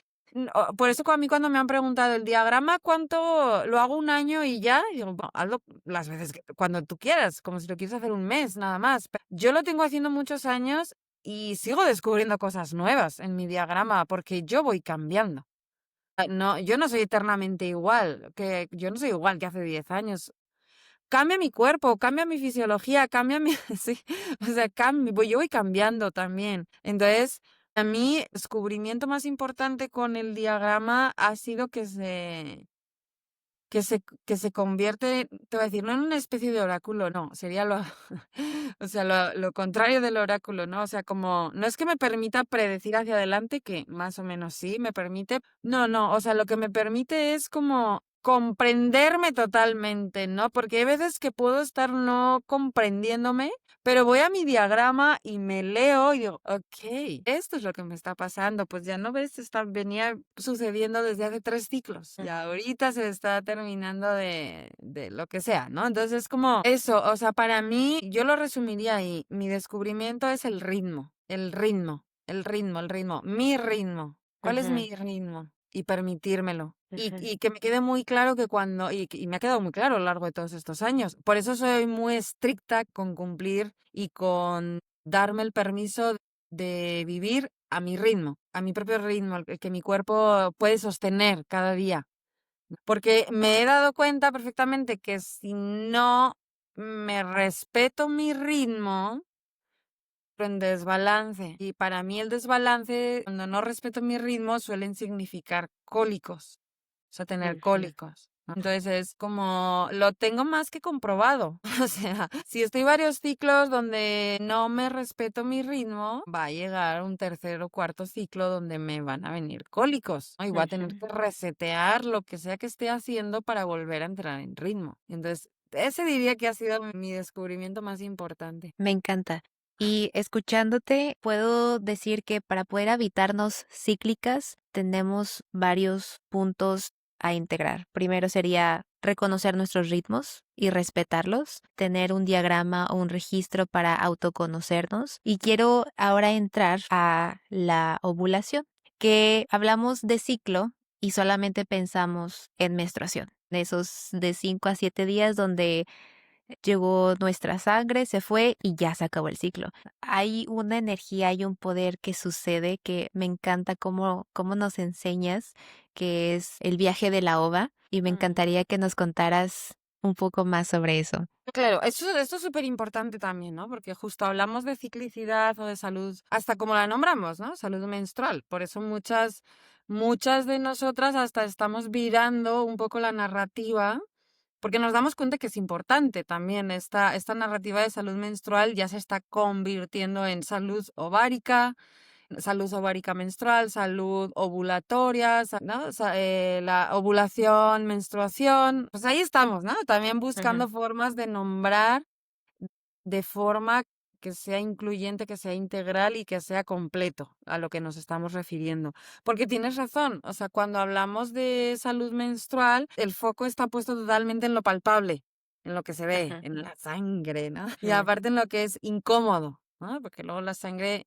por eso a mí cuando me han preguntado el diagrama, ¿cuánto lo hago un año y ya? Y digo, "Bueno, hazlo las veces cuando tú quieras, como si lo quieres hacer un mes nada más. Yo lo tengo haciendo muchos años y sigo descubriendo cosas nuevas en mi diagrama porque yo voy cambiando. No, yo no soy eternamente igual, que yo no soy igual que hace 10 años. Cambia mi cuerpo, cambia mi fisiología, cambia mi, sí, o sea, yo voy cambiando también. Entonces, a mí, el descubrimiento más importante con el diagrama ha sido que se convierte, te voy a decir, no en una especie de oráculo, no, sería lo, o sea, lo contrario del oráculo, ¿no? O sea, como, no es que me permita predecir hacia adelante, que más o menos sí me permite, no, o sea, lo que me permite es como comprenderme totalmente, ¿no? Porque hay veces que puedo estar no comprendiéndome, pero voy a mi diagrama y me leo y digo, ok, esto es lo que me está pasando. Pues ya no ves, venía sucediendo desde hace 3 ciclos. Y ahorita se está terminando de lo que sea, ¿no? Entonces es como eso, o sea, para mí, yo lo resumiría ahí. Mi descubrimiento es el ritmo, el ritmo, mi ritmo. ¿Cuál es Ujú, mi ritmo? Y permitírmelo. ujú. Y que me quede muy claro que y me ha quedado muy claro a lo largo de todos estos años. Por eso soy muy estricta con cumplir y con darme el permiso de vivir a mi ritmo, a mi propio ritmo, el que mi cuerpo puede sostener cada día. Porque me he dado cuenta perfectamente que si no me respeto mi ritmo, en desbalance. Y para mí el desbalance, cuando no respeto mi ritmo, suelen significar cólicos, o sea, tener Ujú. cólicos, ¿no? Entonces es como, lo tengo más que comprobado. O sea, si estoy varios ciclos donde no me respeto mi ritmo, va a llegar un tercer o cuarto ciclo donde me van a venir cólicos, ¿no? Y voy a tener Ujú. que resetear lo que sea que esté haciendo para volver a entrar en ritmo. Entonces, ese diría que ha sido mi descubrimiento más importante. Me encanta. Y escuchándote, puedo decir que para poder habitarnos cíclicas tenemos varios puntos a integrar. Primero sería reconocer nuestros ritmos y respetarlos, tener un diagrama o un registro para autoconocernos. Y quiero ahora entrar a la ovulación, que hablamos de ciclo y solamente pensamos en menstruación, de esos de 5 a 7 días donde llegó nuestra sangre, se fue y ya se acabó el ciclo. Hay una energía, hay un poder que sucede que me encanta cómo nos enseñas, que es el viaje de la ova, y me encantaría que nos contaras un poco más sobre eso. Claro, esto es súper importante también, ¿no? Porque justo hablamos de ciclicidad o de salud, hasta como la nombramos, ¿no? Salud menstrual. Por eso muchas de nosotras hasta estamos virando un poco la narrativa, porque nos damos cuenta que es importante también esta narrativa de salud menstrual ya se está convirtiendo en salud ovárica menstrual, salud ovulatoria, ¿no? La ovulación, menstruación, pues ahí estamos, ¿no? También Ujú, buscando formas de nombrar de forma que sea incluyente, que sea integral y que sea completo a lo que nos estamos refiriendo. Porque tienes razón, o sea, cuando hablamos de salud menstrual, el foco está puesto totalmente en lo palpable, en lo que se ve, ujú, en la sangre, ¿no? Y ujú. aparte en lo que es incómodo, ¿no? Porque luego la sangre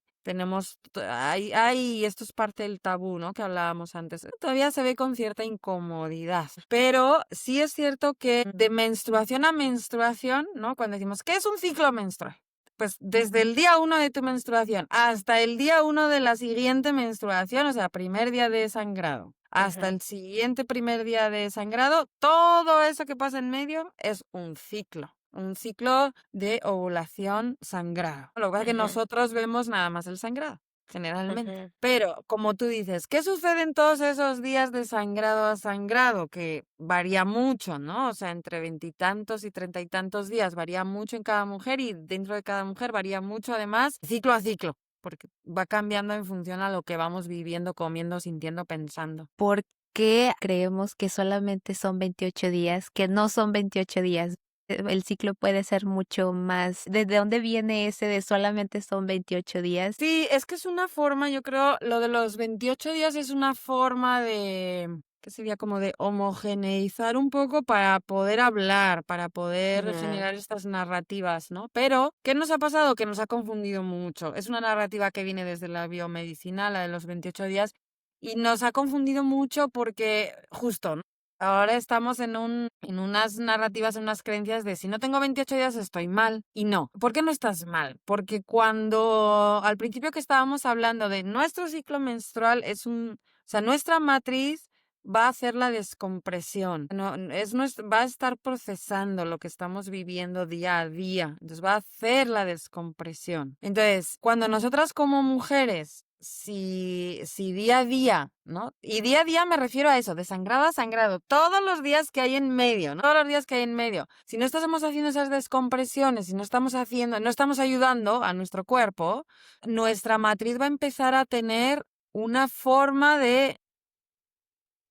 esto es parte del tabú, ¿no? Que hablábamos antes. Todavía se ve con cierta incomodidad, pero sí es cierto que de menstruación a menstruación, ¿no? Cuando decimos, ¿qué es un ciclo menstrual? Pues desde el día 1 de tu menstruación hasta el día 1 de la siguiente menstruación, o sea, primer día de sangrado, hasta Ujú, el siguiente primer día de sangrado, todo eso que pasa en medio es un ciclo de ovulación sangrado. Lo que pasa es que ujú, nosotros vemos nada más el sangrado, generalmente. ujú, Pero, como tú dices, ¿qué sucede en todos esos días de sangrado a sangrado? Que varía mucho, ¿no? O sea, entre veintitantos y treinta y tantos días varía mucho en cada mujer y dentro de cada mujer varía mucho además ciclo a ciclo, porque va cambiando en función a lo que vamos viviendo, comiendo, sintiendo, pensando. ¿Por qué creemos que solamente son 28 días, que no son 28 días? El ciclo puede ser mucho más. ¿Desde dónde viene ese de solamente son 28 días? Sí, es que es una forma, yo creo, lo de los 28 días es una forma de, ¿qué sería? Como de homogeneizar un poco para poder hablar, para poder Ujú, generar estas narrativas, ¿no? Pero, ¿qué nos ha pasado? Que nos ha confundido mucho. Es una narrativa que viene desde la biomedicina, la de los 28 días, y nos ha confundido mucho porque justo, ¿no? Ahora estamos en unas narrativas, en unas creencias de si no tengo 28 días estoy mal. Y no, ¿por qué no estás mal? Porque cuando al principio que estábamos hablando de nuestro ciclo menstrual o sea, nuestra matriz va a hacer la descompresión. No, va a estar procesando lo que estamos viviendo día a día. Entonces va a hacer la descompresión. Entonces, cuando nosotras como mujeres si día a día, ¿no? Y día a día me refiero a eso, de sangrado a sangrado, todos los días que hay en medio, ¿no? Todos los días que hay en medio. Si no estamos haciendo esas descompresiones, si no no estamos ayudando a nuestro cuerpo, nuestra matriz va a empezar a tener una forma de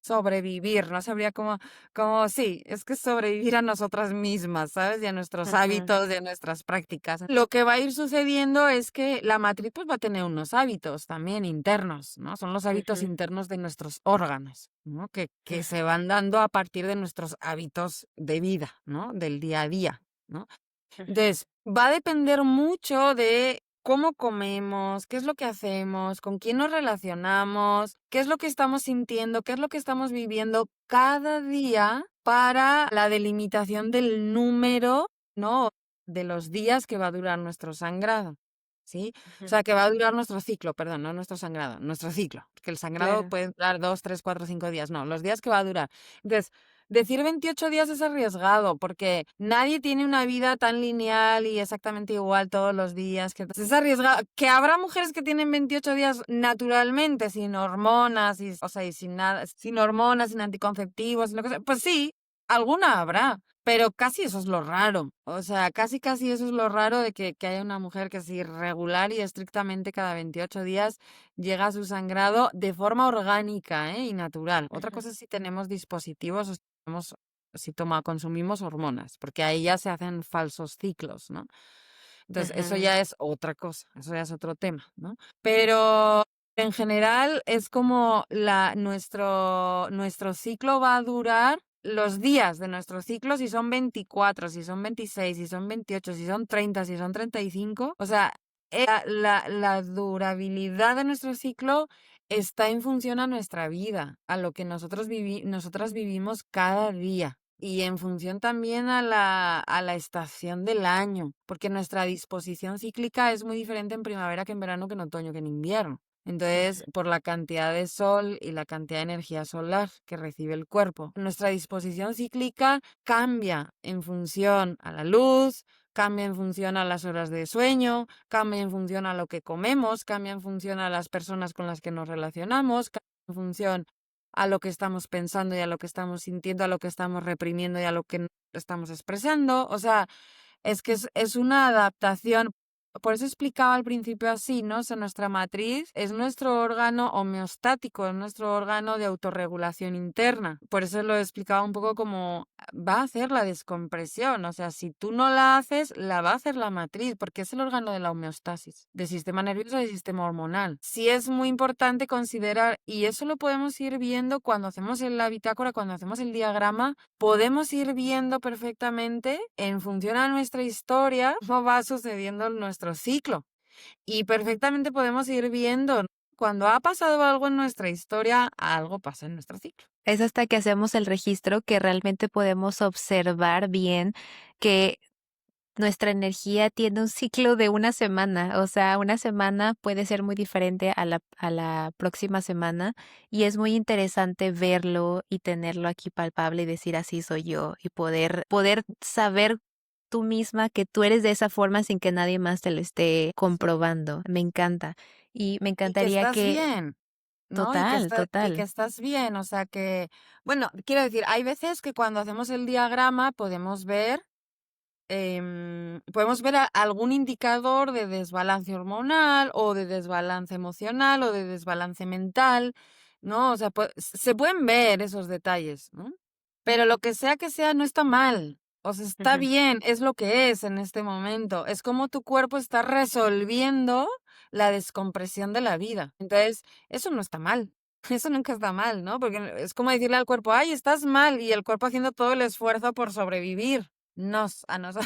sobrevivir, no sabría sí, es que sobrevivir a nosotras mismas, ¿sabes? Y a nuestros Ujú, hábitos y a nuestras prácticas. Lo que va a ir sucediendo es que la matriz pues va a tener unos hábitos también internos, ¿no? Son los hábitos ujú, internos de nuestros órganos, ¿no? Que se van dando a partir de nuestros hábitos de vida, ¿no? Del día a día, ¿no? ujú, Entonces, va a depender mucho de cómo comemos, qué es lo que hacemos, con quién nos relacionamos, qué es lo que estamos sintiendo, qué es lo que estamos viviendo cada día para la delimitación del número, ¿no? De los días que va a durar nuestro sangrado, ¿sí? O ujú. sea, que va a durar nuestro ciclo, perdón, no nuestro sangrado, nuestro ciclo, porque el sangrado Claro. puede durar 2, 3, 4, 5 días, no, los días que va a durar. Entonces, decir 28 días es arriesgado porque nadie tiene una vida tan lineal y exactamente igual todos los días. Es arriesgado. Que habrá mujeres que tienen 28 días naturalmente, sin hormonas, o sea, y sin nada, sin hormonas, sin anticonceptivos, sin lo que sea. Pues sí, alguna habrá. Pero casi eso es lo raro. O sea, casi eso es lo raro de que haya una mujer que es irregular y estrictamente cada 28 días llega a su sangrado de forma orgánica, ¿eh? Y natural. Otra Ujú, cosa es si tenemos dispositivos o si consumimos hormonas, porque ahí ya se hacen falsos ciclos, ¿no? Entonces, eso ujú, ya es otra cosa, eso ya es otro tema, ¿no? Pero en general es como nuestro ciclo va a durar los días de nuestro ciclo, si son 24, si son 26, si son 28, si son 30, si son 35, o sea, la durabilidad de nuestro ciclo está en función a nuestra vida, a lo que nosotras vivimos cada día. Y en función también a la estación del año, porque nuestra disposición cíclica es muy diferente en primavera que en verano, que en otoño, que en invierno. Entonces, ujú, por la cantidad de sol y la cantidad de energía solar que recibe el cuerpo, nuestra disposición cíclica cambia en función a la luz, cambia en función a las horas de sueño, cambia en función a lo que comemos, cambia en función a las personas con las que nos relacionamos, cambia en función a lo que estamos pensando y a lo que estamos sintiendo, a lo que estamos reprimiendo y a lo que no estamos expresando. O sea, es que es una adaptación. Por eso explicaba al principio así, ¿no? O sea, nuestra matriz es nuestro órgano homeostático, es nuestro órgano de autorregulación interna. Por eso lo explicaba un poco como va a hacer la descompresión. O sea, si tú no la haces, la va a hacer la matriz, porque es el órgano de la homeostasis, del sistema nervioso y del sistema hormonal. Sí es muy importante considerar, y eso lo podemos ir viendo cuando hacemos la bitácora, cuando hacemos el diagrama, podemos ir viendo perfectamente en función a nuestra historia cómo va sucediendo nuestro ciclo. Y perfectamente podemos ir viendo, ¿no? Cuando ha pasado algo en nuestra historia, algo pasa en nuestro ciclo. Es hasta que hacemos el registro que realmente podemos observar bien que nuestra energía tiene un ciclo de una semana, o sea, una semana puede ser muy diferente a la próxima semana y es muy interesante verlo y tenerlo aquí palpable y decir así soy yo y poder saber tú misma que tú eres de esa forma sin que nadie más te lo esté Sí. comprobando. Me encanta. Y me Y que encantaría estás que bien, ¿no? total, Y que total. estás bien, o sea que, bueno, quiero decir, hay veces que cuando hacemos el diagrama podemos ver algún indicador de desbalance hormonal o de desbalance emocional o de desbalance mental, ¿no? O sea, se pueden ver esos detalles, ¿no? Pero lo que sea, no está mal. O sea, está Ujú. bien, es lo que es en este momento. Es como tu cuerpo está resolviendo la descompresión de la vida. Entonces, eso no está mal. Eso nunca está mal, ¿no? Porque es como decirle al cuerpo, ay, estás mal, y el cuerpo haciendo todo el esfuerzo por sobrevivir a nos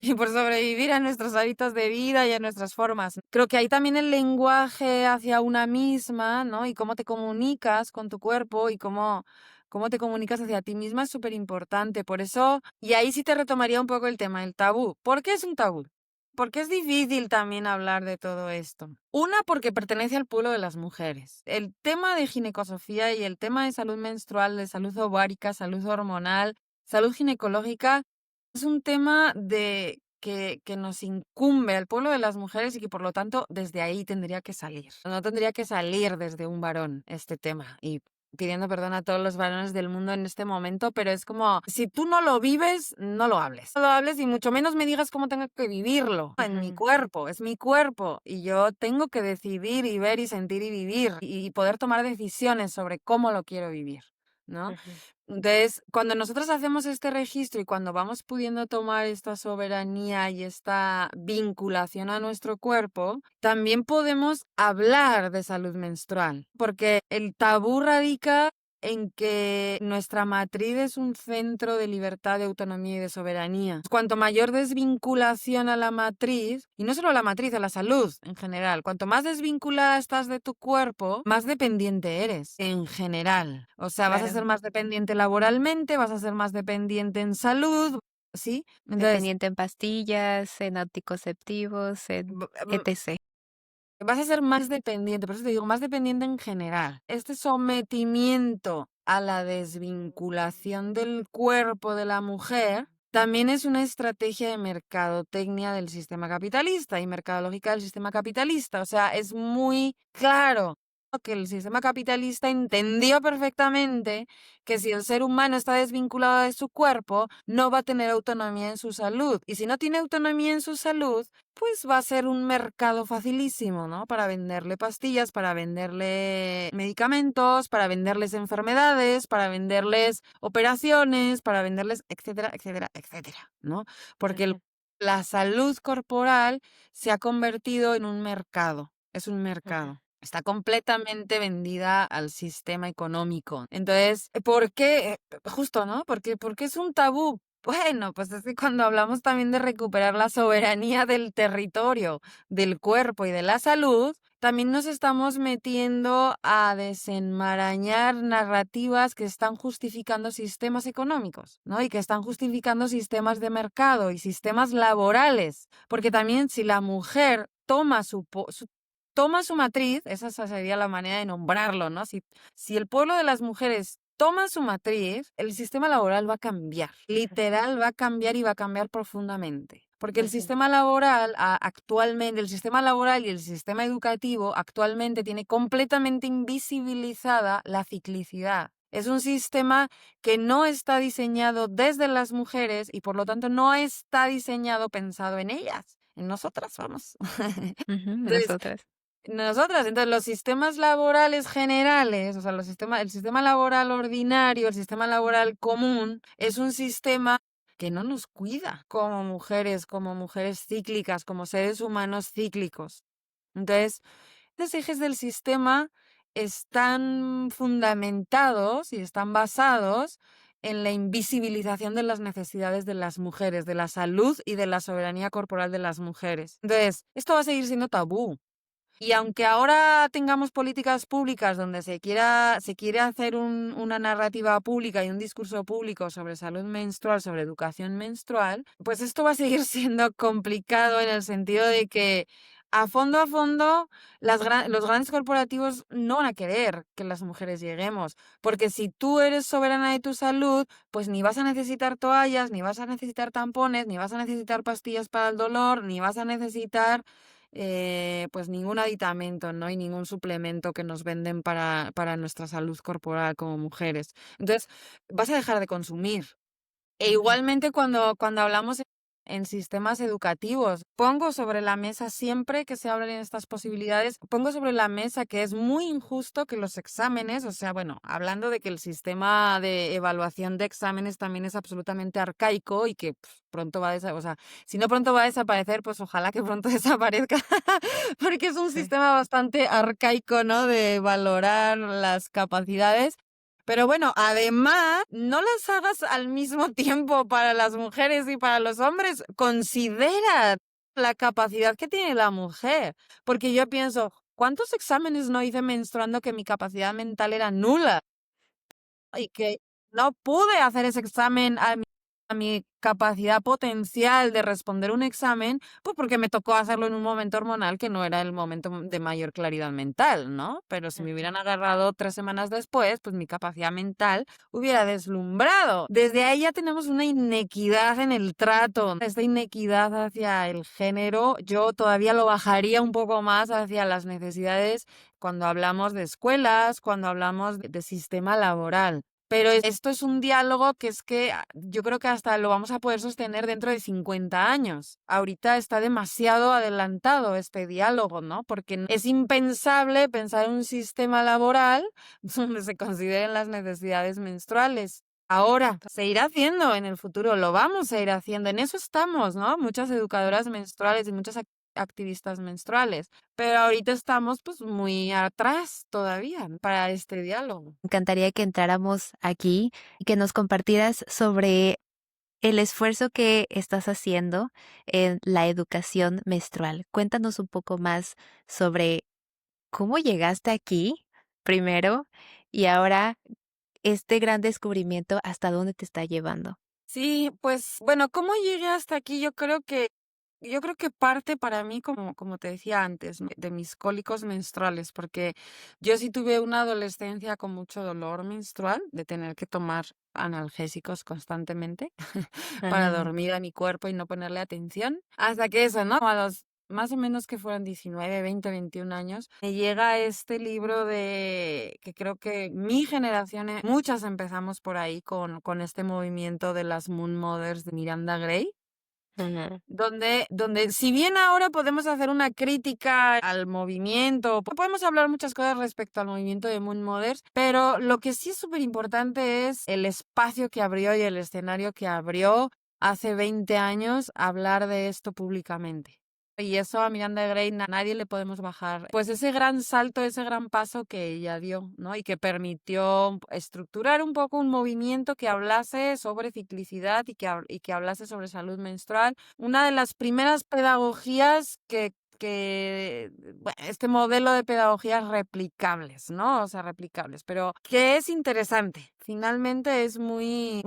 y por sobrevivir a nuestros hábitos de vida y a nuestras formas. Creo que ahí también el lenguaje hacia una misma, ¿no? Y cómo te comunicas con tu cuerpo y cómo te comunicas hacia ti misma es súper importante. Por eso, y ahí sí te retomaría un poco el tema del tabú. ¿Por qué es un tabú? Porque es difícil también hablar de todo esto. Una, porque pertenece al pueblo de las mujeres. El tema de ginecosofía y el tema de salud menstrual, de salud ovárica, salud hormonal, salud ginecológica, es un tema que nos incumbe al pueblo de las mujeres y que por lo tanto desde ahí tendría que salir. No tendría que salir desde un varón este tema. Y pidiendo perdón a todos los varones del mundo en este momento, pero es como, si tú no lo vives, no lo hables. No lo hables y mucho menos me digas cómo tengo que vivirlo. En mi cuerpo, es mi cuerpo y yo tengo que decidir y ver y sentir y vivir y poder tomar decisiones sobre cómo lo quiero vivir, ¿no? Entonces, cuando nosotros hacemos este registro y cuando vamos pudiendo tomar esta soberanía y esta vinculación a nuestro cuerpo, también podemos hablar de salud menstrual, porque el tabú radica en que nuestra matriz es un centro de libertad, de autonomía y de soberanía. Cuanto mayor desvinculación a la matriz, y no solo a la matriz, a la salud en general, cuanto más desvinculada estás de tu cuerpo, más dependiente eres en general. O sea, vas a ser Claro. más dependiente laboralmente, vas a ser más dependiente en salud, ¿sí? Entonces, Dependiente en pastillas, en anticonceptivos, en etc. vas a ser más dependiente, por eso te digo, más dependiente en general. Este sometimiento a la desvinculación del cuerpo de la mujer también es una estrategia de mercadotecnia del sistema capitalista y mercadológica del sistema capitalista. O sea, es muy claro que el sistema capitalista entendió perfectamente que si el ser humano está desvinculado de su cuerpo, no va a tener autonomía en su salud. Y si no tiene autonomía en su salud, pues va a ser un mercado facilísimo, ¿no? Para venderle pastillas, para venderle medicamentos, para venderles enfermedades, para venderles operaciones, para venderles, etcétera, etcétera, etcétera, ¿no? Porque la salud corporal se ha convertido en un mercado, es un mercado. Está completamente vendida al sistema económico. Entonces, ¿por qué? Justo, ¿no? Porque es un tabú. Bueno, pues es que cuando hablamos también de recuperar la soberanía del territorio, del cuerpo y de la salud, también nos estamos metiendo a desenmarañar narrativas que están justificando sistemas económicos, ¿no? Y que están justificando sistemas de mercado y sistemas laborales. Porque también si la mujer toma su matriz, esa sería la manera de nombrarlo, ¿no? Si el pueblo de las mujeres toma su matriz, el sistema laboral va a cambiar, literal va a cambiar y va a cambiar profundamente. Porque el sistema laboral actualmente, el sistema laboral y el sistema educativo actualmente tiene completamente invisibilizada la ciclicidad. Es un sistema que no está diseñado desde las mujeres y por lo tanto no está diseñado pensado en ellas, en nosotras, vamos. Entonces, Nosotras. entonces los sistemas laborales generales, o sea, el sistema laboral ordinario, el sistema laboral común, es un sistema que no nos cuida como mujeres cíclicas, como seres humanos cíclicos. Entonces, los ejes del sistema están fundamentados y están basados en la invisibilización de las necesidades de las mujeres, de la salud y de la soberanía corporal de las mujeres. Entonces, esto va a seguir siendo tabú. Y aunque ahora tengamos políticas públicas donde se quiere hacer una narrativa pública y un discurso público sobre salud menstrual, sobre educación menstrual, pues esto va a seguir siendo complicado en el sentido de que a fondo, los grandes corporativos no van a querer que las mujeres lleguemos, porque si tú eres soberana de tu salud, pues ni vas a necesitar toallas, ni vas a necesitar tampones, ni vas a necesitar pastillas para el dolor, ni vas a necesitar pues ningún aditamento, ¿no? Y ningún suplemento que nos venden para nuestra salud corporal como mujeres. Entonces, vas a dejar de consumir. E igualmente cuando hablamos en sistemas educativos, pongo sobre la mesa siempre que se hablan en estas posibilidades, pongo sobre la mesa que es muy injusto que los exámenes, o sea, bueno, hablando de que el sistema de evaluación de exámenes también es absolutamente arcaico y que pronto va a desaparecer, o sea, si no pronto va a desaparecer, pues ojalá que pronto desaparezca, porque es un Sí. sistema bastante arcaico, ¿no? De valorar las capacidades. Pero bueno, además, no las hagas al mismo tiempo para las mujeres y para los hombres. Considera la capacidad que tiene la mujer. Porque yo pienso, ¿cuántos exámenes no hice menstruando que mi capacidad mental era nula? Y que no pude hacer ese examen a mi mi capacidad potencial de responder un examen, pues porque me tocó hacerlo en un momento hormonal que no era el momento de mayor claridad mental, ¿no? Pero si me hubieran agarrado 3 semanas después, pues mi capacidad mental hubiera deslumbrado. Desde ahí ya tenemos una inequidad en el trato. Esta inequidad hacia el género, yo todavía lo bajaría un poco más hacia las necesidades cuando hablamos de escuelas, cuando hablamos de sistema laboral. Pero esto es un diálogo que es que yo creo que hasta lo vamos a poder sostener dentro de 50 años. Ahorita está demasiado adelantado este diálogo, ¿no? Porque es impensable pensar en un sistema laboral donde se consideren las necesidades menstruales. Ahora, se irá haciendo en el futuro, lo vamos a ir haciendo, en eso estamos, ¿no? Muchas educadoras menstruales y muchas activistas menstruales, pero ahorita estamos pues muy atrás todavía para este diálogo. Me encantaría que entráramos aquí y que nos compartieras sobre el esfuerzo que estás haciendo en la educación menstrual. Cuéntanos un poco más sobre cómo llegaste aquí primero y ahora este gran descubrimiento, ¿hasta dónde te está llevando? Sí, pues bueno, ¿cómo llegué hasta aquí? Yo creo que parte para mí, como te decía antes, ¿no? De mis cólicos menstruales, porque yo sí tuve una adolescencia con mucho dolor menstrual, de tener que tomar analgésicos constantemente para Ah, dormir a mi cuerpo y no ponerle atención. Hasta que eso, ¿no? A los más o menos que fueron 19, 20, 21 años, me llega este libro que creo que mi generación, muchas empezamos por ahí con este movimiento de las Moon Mothers de Miranda Gray, ujú. donde si bien ahora podemos hacer una crítica al movimiento, podemos hablar muchas cosas respecto al movimiento de Moon Mothers, pero lo que sí es súper importante es el espacio que abrió y el escenario que abrió hace 20 años hablar de esto públicamente. Y eso a Miranda Gray nadie le podemos bajar. Pues ese gran salto, ese gran paso que ella dio, ¿no? Y que permitió estructurar un poco un movimiento que hablase sobre ciclicidad y que hablase sobre salud menstrual. Una de las primeras pedagogías bueno, este modelo de pedagogías replicables, ¿no? O sea, replicables, pero que es interesante. Finalmente es muy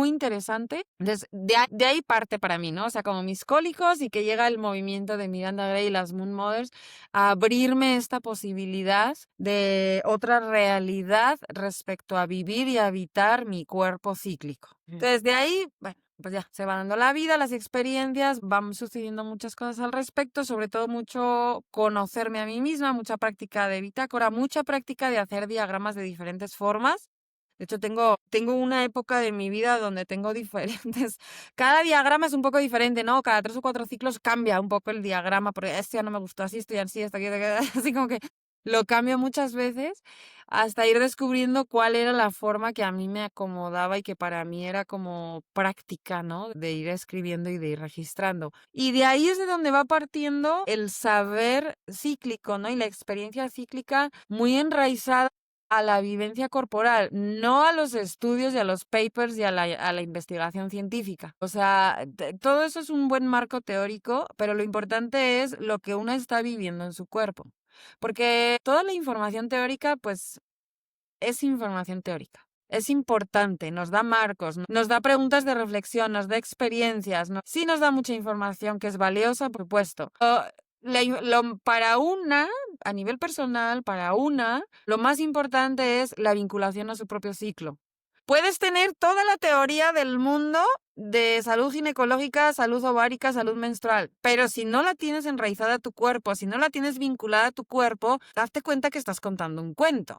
interesante. Entonces, de ahí parte para mí, ¿no? O sea, como mis cólicos y que llega el movimiento de Miranda Gray y las Moon Mothers a abrirme esta posibilidad de otra realidad respecto a vivir y habitar mi cuerpo cíclico. Entonces, de ahí, bueno, pues ya, se va dando la vida, las experiencias, van sucediendo muchas cosas al respecto, sobre todo mucho conocerme a mí misma, mucha práctica de bitácora, mucha práctica de hacer diagramas de diferentes formas. De hecho, tengo una época de mi vida donde tengo diferentes, cada diagrama es un poco diferente, ¿no? Cada 3 o 4 ciclos cambia un poco el diagrama, porque este ya no me gustó así, estoy así, esto aquí, así como que lo cambio muchas veces hasta ir descubriendo cuál era la forma que a mí me acomodaba y que para mí era como práctica, ¿no? De ir escribiendo y de ir registrando. Y de ahí es de donde va partiendo el saber cíclico, ¿no? Y la experiencia cíclica muy enraizada a la vivencia corporal, no a los estudios y a los papers y a la investigación científica. O sea, todo eso es un buen marco teórico, pero lo importante es lo que uno está viviendo en su cuerpo. Porque toda la información teórica, pues, es información teórica. Es importante, nos da marcos, nos da preguntas de reflexión, nos da experiencias, sí nos da mucha información que es valiosa, por supuesto. Para una, a nivel personal, lo más importante es la vinculación a su propio ciclo. Puedes tener toda la teoría del mundo de salud ginecológica, salud ovárica, salud menstrual, pero si no la tienes enraizada a tu cuerpo, si no la tienes vinculada a tu cuerpo, date cuenta que estás contando un cuento,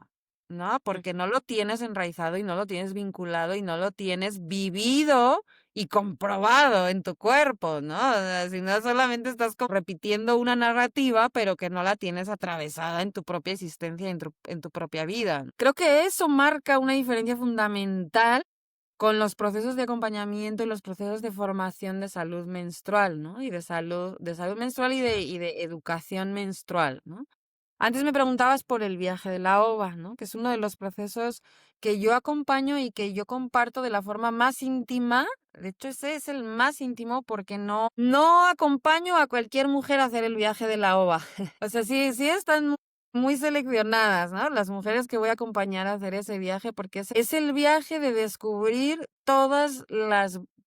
¿no? Porque no lo tienes enraizado y no lo tienes vinculado y no lo tienes vivido y comprobado en tu cuerpo, ¿no? O sea, si no solamente estás repitiendo una narrativa, pero que no la tienes atravesada en tu propia existencia, en tu propia vida. Creo que eso marca una diferencia fundamental con los procesos de acompañamiento y los procesos de formación de salud menstrual, ¿no? Y de salud menstrual y de educación menstrual, ¿no? Antes me preguntabas por el viaje de la ova, ¿no? Que es uno de los procesos que yo acompaño y que yo comparto de la forma más íntima. De hecho, ese es el más íntimo porque no acompaño a cualquier mujer a hacer el viaje de la ova. O sea, sí están muy seleccionadas, ¿no? Las mujeres que voy a acompañar a hacer ese viaje porque es el viaje de descubrir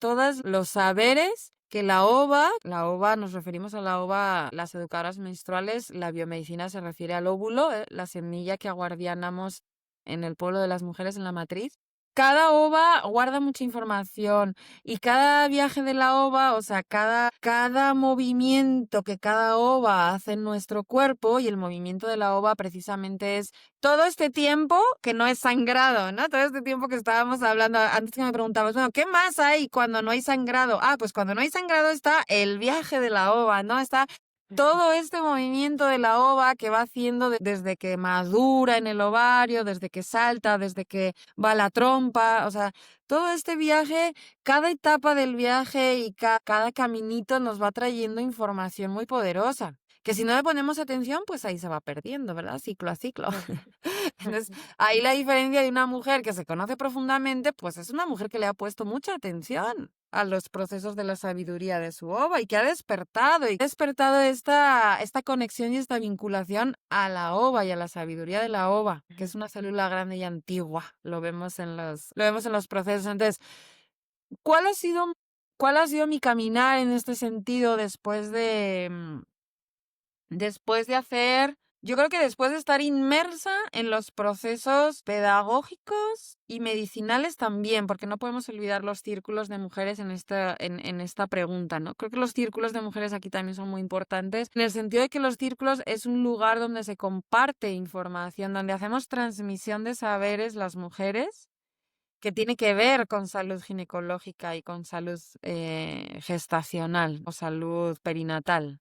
todos los saberes que la ova, nos referimos a la ova, las educadoras menstruales, la biomedicina se refiere al óvulo, la semilla que aguardianamos en el pueblo de las mujeres en la matriz. Cada ova guarda mucha información y cada viaje de la ova, o sea, cada movimiento que cada ova hace en nuestro cuerpo, y el movimiento de la ova precisamente es todo este tiempo que no es sangrado, ¿no? Todo este tiempo que estábamos hablando, antes que me preguntabas, bueno, ¿qué más hay cuando no hay sangrado? Ah, pues cuando no hay sangrado está el viaje de la ova, ¿no? Está todo este movimiento de la ova que va haciendo desde que madura en el ovario, desde que salta, desde que va a la trompa, o sea, todo este viaje, cada etapa del viaje y cada caminito nos va trayendo información muy poderosa, que si no le ponemos atención, pues ahí se va perdiendo, ¿verdad? Ciclo a ciclo. Entonces, ahí la diferencia de una mujer que se conoce profundamente, pues es una mujer que le ha puesto mucha atención a los procesos de la sabiduría de su ova y que ha despertado esta conexión y esta vinculación a la ova y a la sabiduría de la ova, que es una célula grande y antigua. Lo vemos en los procesos. Entonces, ¿cuál ha sido, cuál ha sido mi caminar en este sentido después de hacer, yo creo que después de estar inmersa en los procesos pedagógicos y medicinales también, porque no podemos olvidar los círculos de mujeres en esta pregunta, ¿no? Creo que los círculos de mujeres aquí también son muy importantes, en el sentido de que los círculos es un lugar donde se comparte información, donde hacemos transmisión de saberes las mujeres, que tiene que ver con salud ginecológica y con salud gestacional o salud perinatal.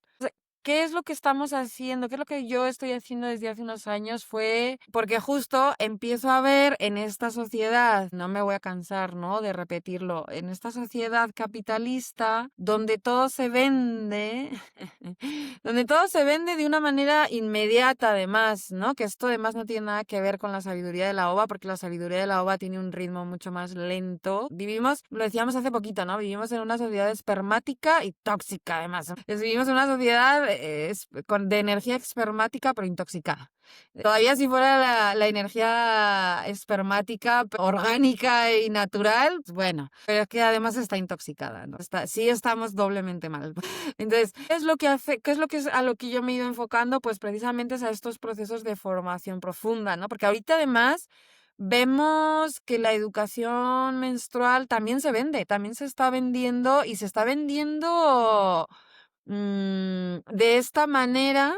¿Qué es lo que estamos haciendo? ¿Qué es lo que yo estoy haciendo desde hace unos años? Fue porque justo empiezo a ver en esta sociedad, no me voy a cansar, ¿no?, de repetirlo, en esta sociedad capitalista donde todo se vende, donde todo se vende de una manera inmediata además, ¿no? Que esto además no tiene nada que ver con la sabiduría de la ova, porque la sabiduría de la ova tiene un ritmo mucho más lento. Vivimos, lo decíamos hace poquito, ¿no? Vivimos en una sociedad espermática y tóxica además. Vivimos en una sociedad de energía espermática pero intoxicada. Todavía si fuera la energía espermática orgánica y natural, pues bueno, pero es que además está intoxicada, ¿no? Sí estamos doblemente mal. Entonces, ¿qué es a lo que yo me he ido enfocando? Pues precisamente es a estos procesos de formación profunda, ¿no? Porque ahorita además vemos que la educación menstrual también se vende, también se está vendiendo y se está vendiendo de esta manera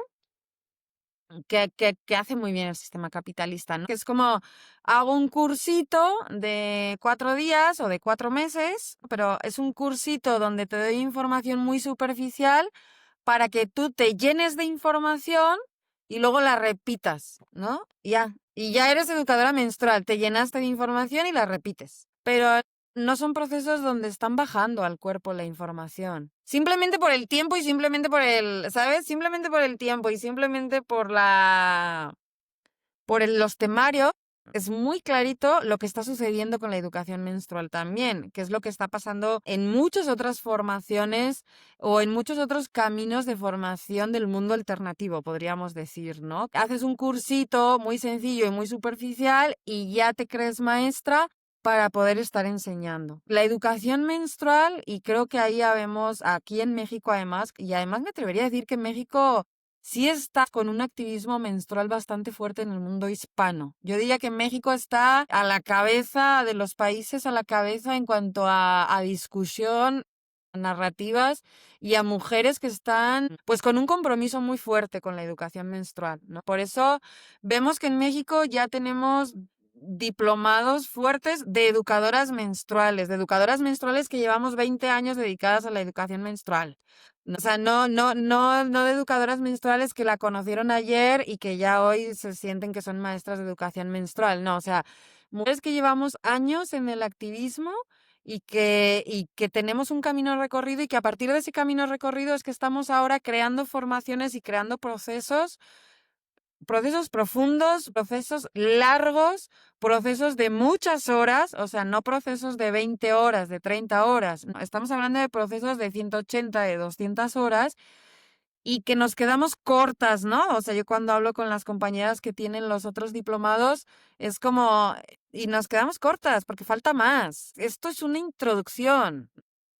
que hace muy bien el sistema capitalista, ¿no? Que es como, hago un cursito de 4 días o de 4 meses, pero es un cursito donde te doy información muy superficial para que tú te llenes de información y luego la repitas, ¿no? Y ya eres educadora menstrual, te llenaste de información y la repites. Pero no son procesos donde están bajando al cuerpo la información. Simplemente por el tiempo y simplemente ¿sabes? Simplemente por el tiempo y simplemente los temarios, es muy clarito lo que está sucediendo con la educación menstrual también, que es lo que está pasando en muchas otras formaciones o en muchos otros caminos de formación del mundo alternativo, podríamos decir, ¿no? Haces un cursito muy sencillo y muy superficial y ya te crees maestra para poder estar enseñando. La educación menstrual, y creo que ahí ya vemos aquí en México además, y además me atrevería a decir que en México sí está con un activismo menstrual bastante fuerte en el mundo hispano. Yo diría que México está a la cabeza de los países, a la cabeza en cuanto a discusión, a narrativas y a mujeres que están pues con un compromiso muy fuerte con la educación menstrual, ¿no? Por eso vemos que en México ya tenemos diplomados fuertes de educadoras menstruales que llevamos 20 años dedicadas a la educación menstrual. O sea, no de educadoras menstruales que la conocieron ayer y que ya hoy se sienten que son maestras de educación menstrual. No, o sea, mujeres que llevamos años en el activismo y que tenemos un camino recorrido y que a partir de ese camino recorrido es que estamos ahora creando formaciones y creando procesos profundos, procesos largos, procesos de muchas horas, o sea, no procesos de 20 horas, de 30 horas. No, estamos hablando de procesos de 180, de 200 horas y que nos quedamos cortas, ¿no? O sea, yo cuando hablo con las compañeras que tienen los otros diplomados, es como, y nos quedamos cortas porque falta más. Esto es una introducción.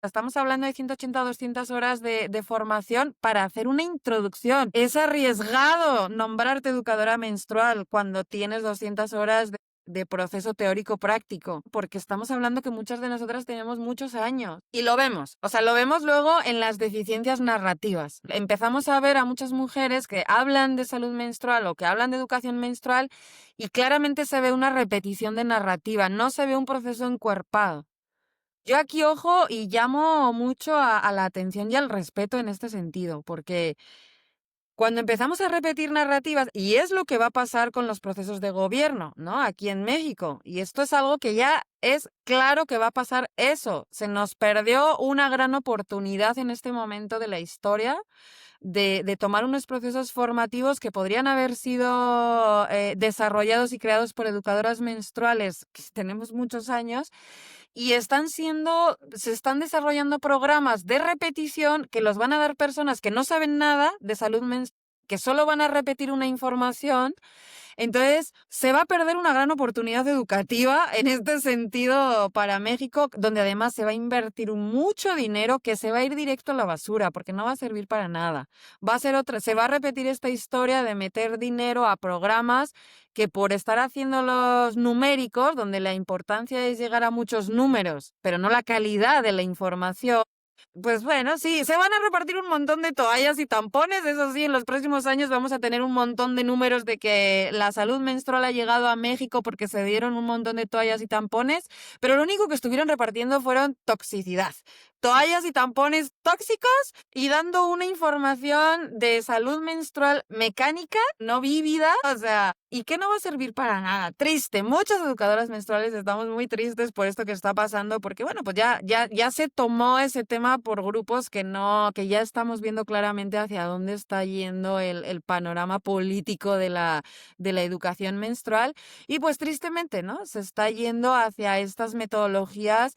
Estamos hablando de 180 o 200 horas de formación para hacer una introducción. Es arriesgado nombrarte educadora menstrual cuando tienes 200 horas de proceso teórico práctico, porque estamos hablando que muchas de nosotras tenemos muchos años y lo vemos, o sea, lo vemos luego en las deficiencias narrativas. Empezamos a ver a muchas mujeres que hablan de salud menstrual o que hablan de educación menstrual y claramente se ve una repetición de narrativa, no se ve un proceso encuerpado. Yo aquí, ojo, y llamo mucho a la atención y al respeto en este sentido, porque cuando empezamos a repetir narrativas, y es lo que va a pasar con los procesos de gobierno, ¿no? Aquí en México, y esto es algo que ya es claro que va a pasar eso. Se nos perdió una gran oportunidad en este momento de la historia de tomar unos procesos formativos que podrían haber sido desarrollados y creados por educadoras menstruales, que tenemos muchos años, y se están desarrollando programas de repetición que los van a dar personas que no saben nada de salud menstrual, que solo van a repetir una información. Entonces, se va a perder una gran oportunidad educativa en este sentido para México, donde además se va a invertir mucho dinero que se va a ir directo a la basura, porque no va a servir para nada. Se va a repetir esta historia de meter dinero a programas que por estar haciendo los numéricos, donde la importancia es llegar a muchos números, pero no la calidad de la información. Pues bueno, sí, se van a repartir un montón de toallas y tampones, eso sí, en los próximos años vamos a tener un montón de números de que la salud menstrual ha llegado a México porque se dieron un montón de toallas y tampones, pero lo único que estuvieron repartiendo fueron toxicidad. Toallas y tampones tóxicos y dando una información de salud menstrual mecánica, no vívida, o sea, y que no va a servir para nada. Triste, muchas educadoras menstruales estamos muy tristes por esto que está pasando, porque bueno, pues ya se tomó ese tema por grupos que ya estamos viendo claramente hacia dónde está yendo el panorama político de la educación menstrual, y pues tristemente, ¿no? Se está yendo hacia estas metodologías,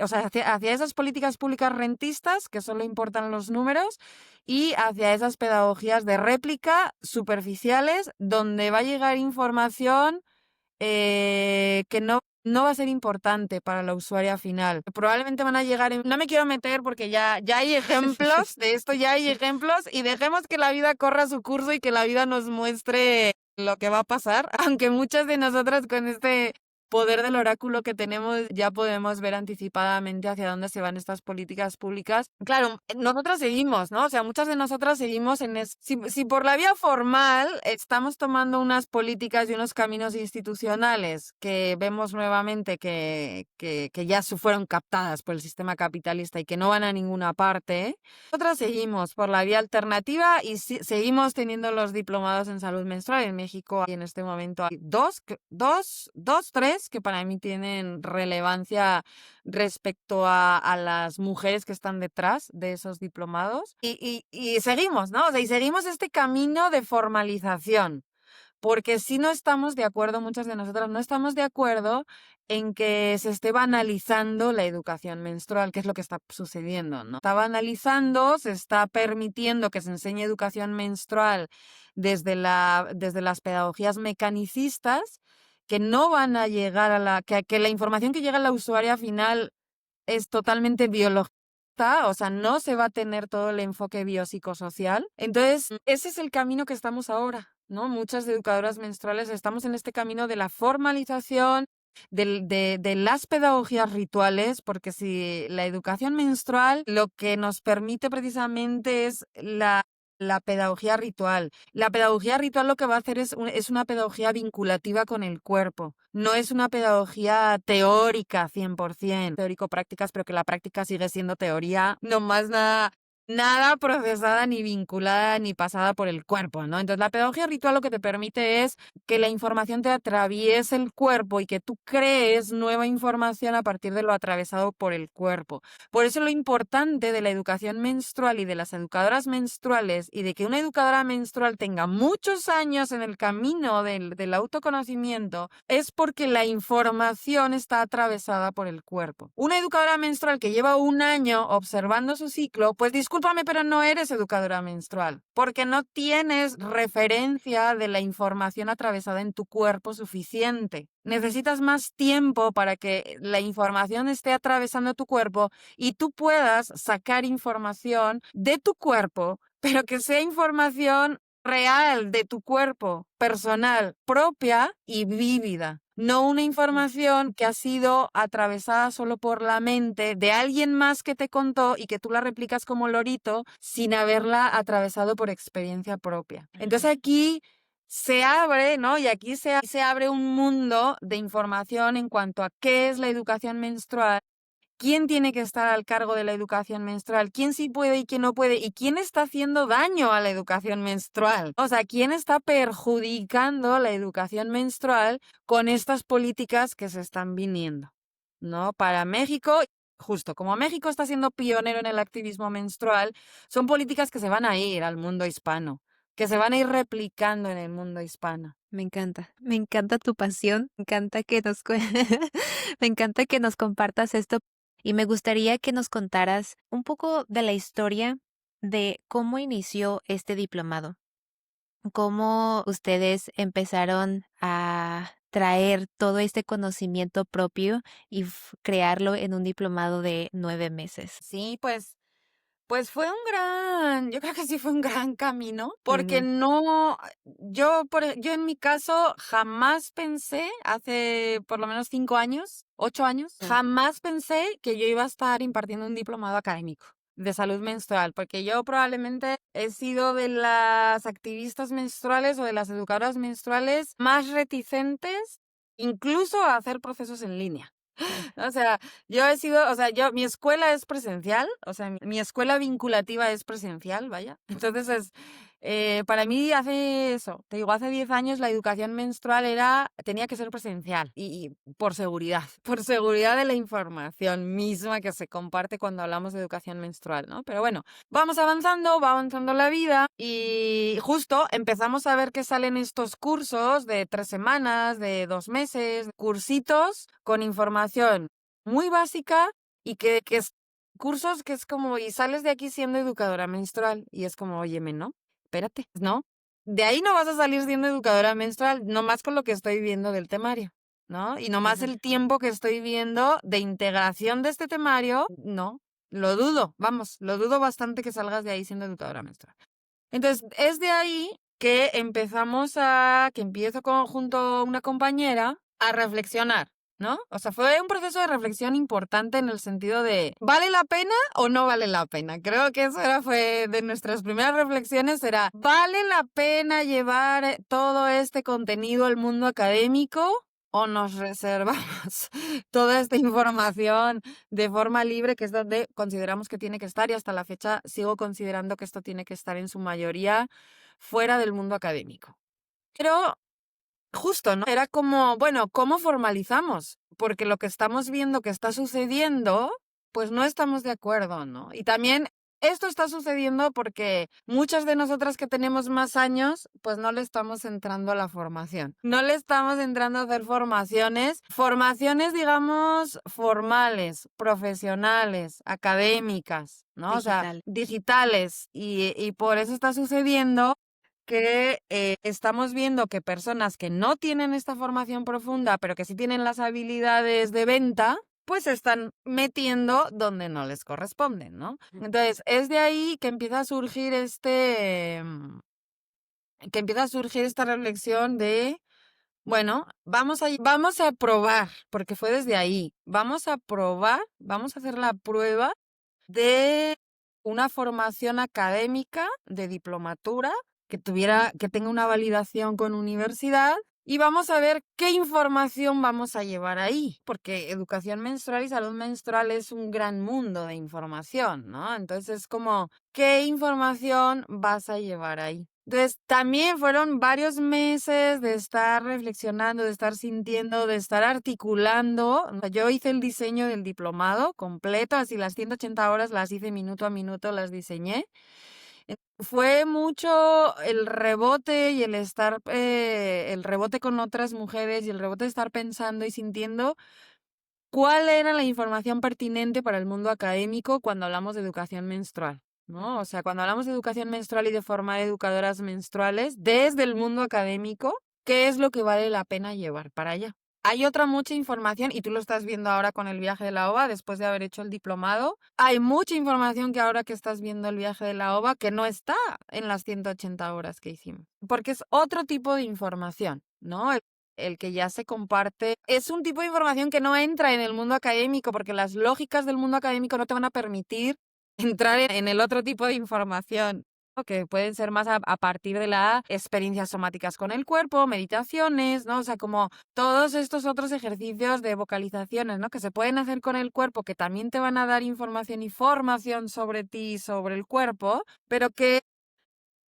o sea, hacia esas políticas públicas rentistas que solo importan los números, y hacia esas pedagogías de réplica superficiales donde va a llegar información que no va a ser importante para la usuaria final. Probablemente van a llegar, no me quiero meter porque ya hay ejemplos de esto, ya hay ejemplos, y dejemos que la vida corra su curso y que la vida nos muestre lo que va a pasar, aunque muchas de nosotras con este poder del oráculo que tenemos ya podemos ver anticipadamente hacia dónde se van estas políticas públicas. Claro, nosotras seguimos, ¿no? O sea, muchas de nosotras seguimos si por la vía formal estamos tomando unas políticas y unos caminos institucionales que vemos nuevamente que ya fueron captadas por el sistema capitalista y que no van a ninguna parte, nosotras seguimos por la vía alternativa y seguimos teniendo los diplomados en salud menstrual en México. Y en este momento hay tres que para mí tienen relevancia respecto a las mujeres que están detrás de esos diplomados. Y seguimos, ¿no? O sea, y seguimos este camino de formalización. Porque si no estamos de acuerdo, muchas de nosotras no estamos de acuerdo en que se esté banalizando la educación menstrual, que es lo que está sucediendo, ¿no? Está banalizando, se está permitiendo que se enseñe educación menstrual desde las pedagogías mecanicistas, que no van a llegar que la información que llega a la usuaria final es totalmente biológica. O sea, no se va a tener todo el enfoque biopsicosocial. Entonces, ese es el camino que estamos ahora, ¿no? Muchas educadoras menstruales estamos en este camino de la formalización, de las pedagogías rituales, porque si la educación menstrual lo que nos permite precisamente es la pedagogía ritual. La pedagogía ritual lo que va a hacer es una pedagogía vinculativa con el cuerpo. No es una pedagogía teórica 100%, teórico-prácticas, pero que la práctica sigue siendo teoría, no más nada procesada, ni vinculada, ni pasada por el cuerpo, ¿no? Entonces, la pedagogía ritual lo que te permite es que la información te atraviese el cuerpo y que tú crees nueva información a partir de lo atravesado por el cuerpo. Por eso lo importante de la educación menstrual y de las educadoras menstruales, y de que una educadora menstrual tenga muchos años en el camino del autoconocimiento, es porque la información está atravesada por el cuerpo. Una educadora menstrual que lleva un año observando su ciclo, pues disculpa, discúlpame, pero no eres educadora menstrual, porque no tienes referencia de la información atravesada en tu cuerpo suficiente. Necesitas más tiempo para que la información esté atravesando tu cuerpo y tú puedas sacar información de tu cuerpo, pero que sea información real de tu cuerpo, personal, propia y vívida. No una información que ha sido atravesada solo por la mente de alguien más que te contó y que tú la replicas como lorito sin haberla atravesado por experiencia propia. Entonces aquí se abre, ¿no? Y aquí se abre un mundo de información en cuanto a qué es la educación menstrual. ¿Quién tiene que estar al cargo de la educación menstrual? ¿Quién sí puede y quién no puede? ¿Y quién está haciendo daño a la educación menstrual? O sea, ¿quién está perjudicando la educación menstrual con estas políticas que se están viniendo? ¿No? Para México, justo como México está siendo pionero en el activismo menstrual, son políticas que se van a ir al mundo hispano, que se van a ir replicando en el mundo hispano. Me encanta tu pasión, me encanta que me encanta que nos compartas esto y me gustaría que nos contaras un poco de la historia de cómo inició este diplomado, cómo ustedes empezaron a traer todo este conocimiento propio y crearlo en un diplomado de 9 meses. Sí, pues fue yo creo que sí fue un gran camino, porque Ujú. yo en mi caso jamás pensé, hace por lo menos 5 años, 8 años, Sí. jamás pensé que yo iba a estar impartiendo un diplomado académico de salud menstrual, porque yo probablemente he sido de las activistas menstruales o de las educadoras menstruales más reticentes, incluso a hacer procesos en línea. O sea, mi escuela es presencial, o sea, mi escuela vinculativa es presencial, vaya. Entonces, para mí hace 10 años la educación menstrual tenía que ser presencial y por seguridad de la información misma que se comparte cuando hablamos de educación menstrual, ¿no? Pero bueno, vamos avanzando, va avanzando la vida y justo empezamos a ver que salen estos cursos de 3 semanas, de 2 meses, cursitos con información muy básica y que es cursos que es como, y sales de aquí siendo educadora menstrual y es como, óyeme, ¿no? Espérate, ¿no? De ahí no vas a salir siendo educadora menstrual, nomás con lo que estoy viendo del temario, ¿no? Y nomás Ujú. el tiempo que estoy viendo de integración de este temario, no, lo dudo, vamos, lo dudo bastante que salgas de ahí siendo educadora menstrual. Entonces, es de ahí que que empiezo junto a una compañera a reflexionar, ¿no? O sea, fue un proceso de reflexión importante en el sentido de, ¿vale la pena o no vale la pena? Creo que fue de nuestras primeras reflexiones, era, ¿vale la pena llevar todo este contenido al mundo académico? ¿O nos reservamos toda esta información de forma libre, que es donde consideramos que tiene que estar y hasta la fecha sigo considerando que esto tiene que estar en su mayoría fuera del mundo académico? Pero justo, ¿no? Era como, bueno, ¿cómo formalizamos? Porque lo que estamos viendo que está sucediendo, pues no estamos de acuerdo, ¿no? Y también esto está sucediendo porque muchas de nosotras que tenemos más años, pues no le estamos entrando a la formación. No le estamos entrando a hacer formaciones, digamos, formales, profesionales, académicas, ¿no? O sea, Digital. digitales. Y por eso está sucediendo que estamos viendo que personas que no tienen esta formación profunda, pero que sí tienen las habilidades de venta, pues se están metiendo donde no les corresponden, ¿no? Entonces, es de ahí que empieza a surgir esta reflexión de, bueno, vamos a probar, porque fue desde ahí, vamos a probar, vamos a hacer la prueba de una formación académica de diplomatura que tenga una validación con universidad y vamos a ver qué información vamos a llevar ahí, porque educación menstrual y salud menstrual es un gran mundo de información, ¿no? Entonces es como, ¿qué información vas a llevar ahí? Entonces, también fueron varios meses de estar reflexionando, de estar sintiendo, de estar articulando. O sea, yo hice el diseño del diplomado completo, así las 180 horas las hice minuto a minuto, las diseñé. Fue mucho el rebote y el rebote con otras mujeres y el rebote de estar pensando y sintiendo cuál era la información pertinente para el mundo académico cuando hablamos de educación menstrual. ¿no? O sea, cuando hablamos de educación menstrual y de formar educadoras menstruales desde el mundo académico, ¿qué es lo que vale la pena llevar para allá? Hay otra mucha información, y tú lo estás viendo ahora con el viaje de la OVA, después de haber hecho el diplomado. Hay mucha información que ahora que estás viendo el viaje de la OVA que no está en las 180 horas que hicimos, porque es otro tipo de información, ¿no? El que ya se comparte es un tipo de información que no entra en el mundo académico, porque las lógicas del mundo académico no te van a permitir entrar en el otro tipo de información, ¿no? Que pueden ser más a partir de las experiencias somáticas con el cuerpo, meditaciones, ¿no? O sea, como todos estos otros ejercicios de vocalizaciones, ¿no? Que se pueden hacer con el cuerpo, que también te van a dar información y formación sobre ti, y sobre el cuerpo, pero que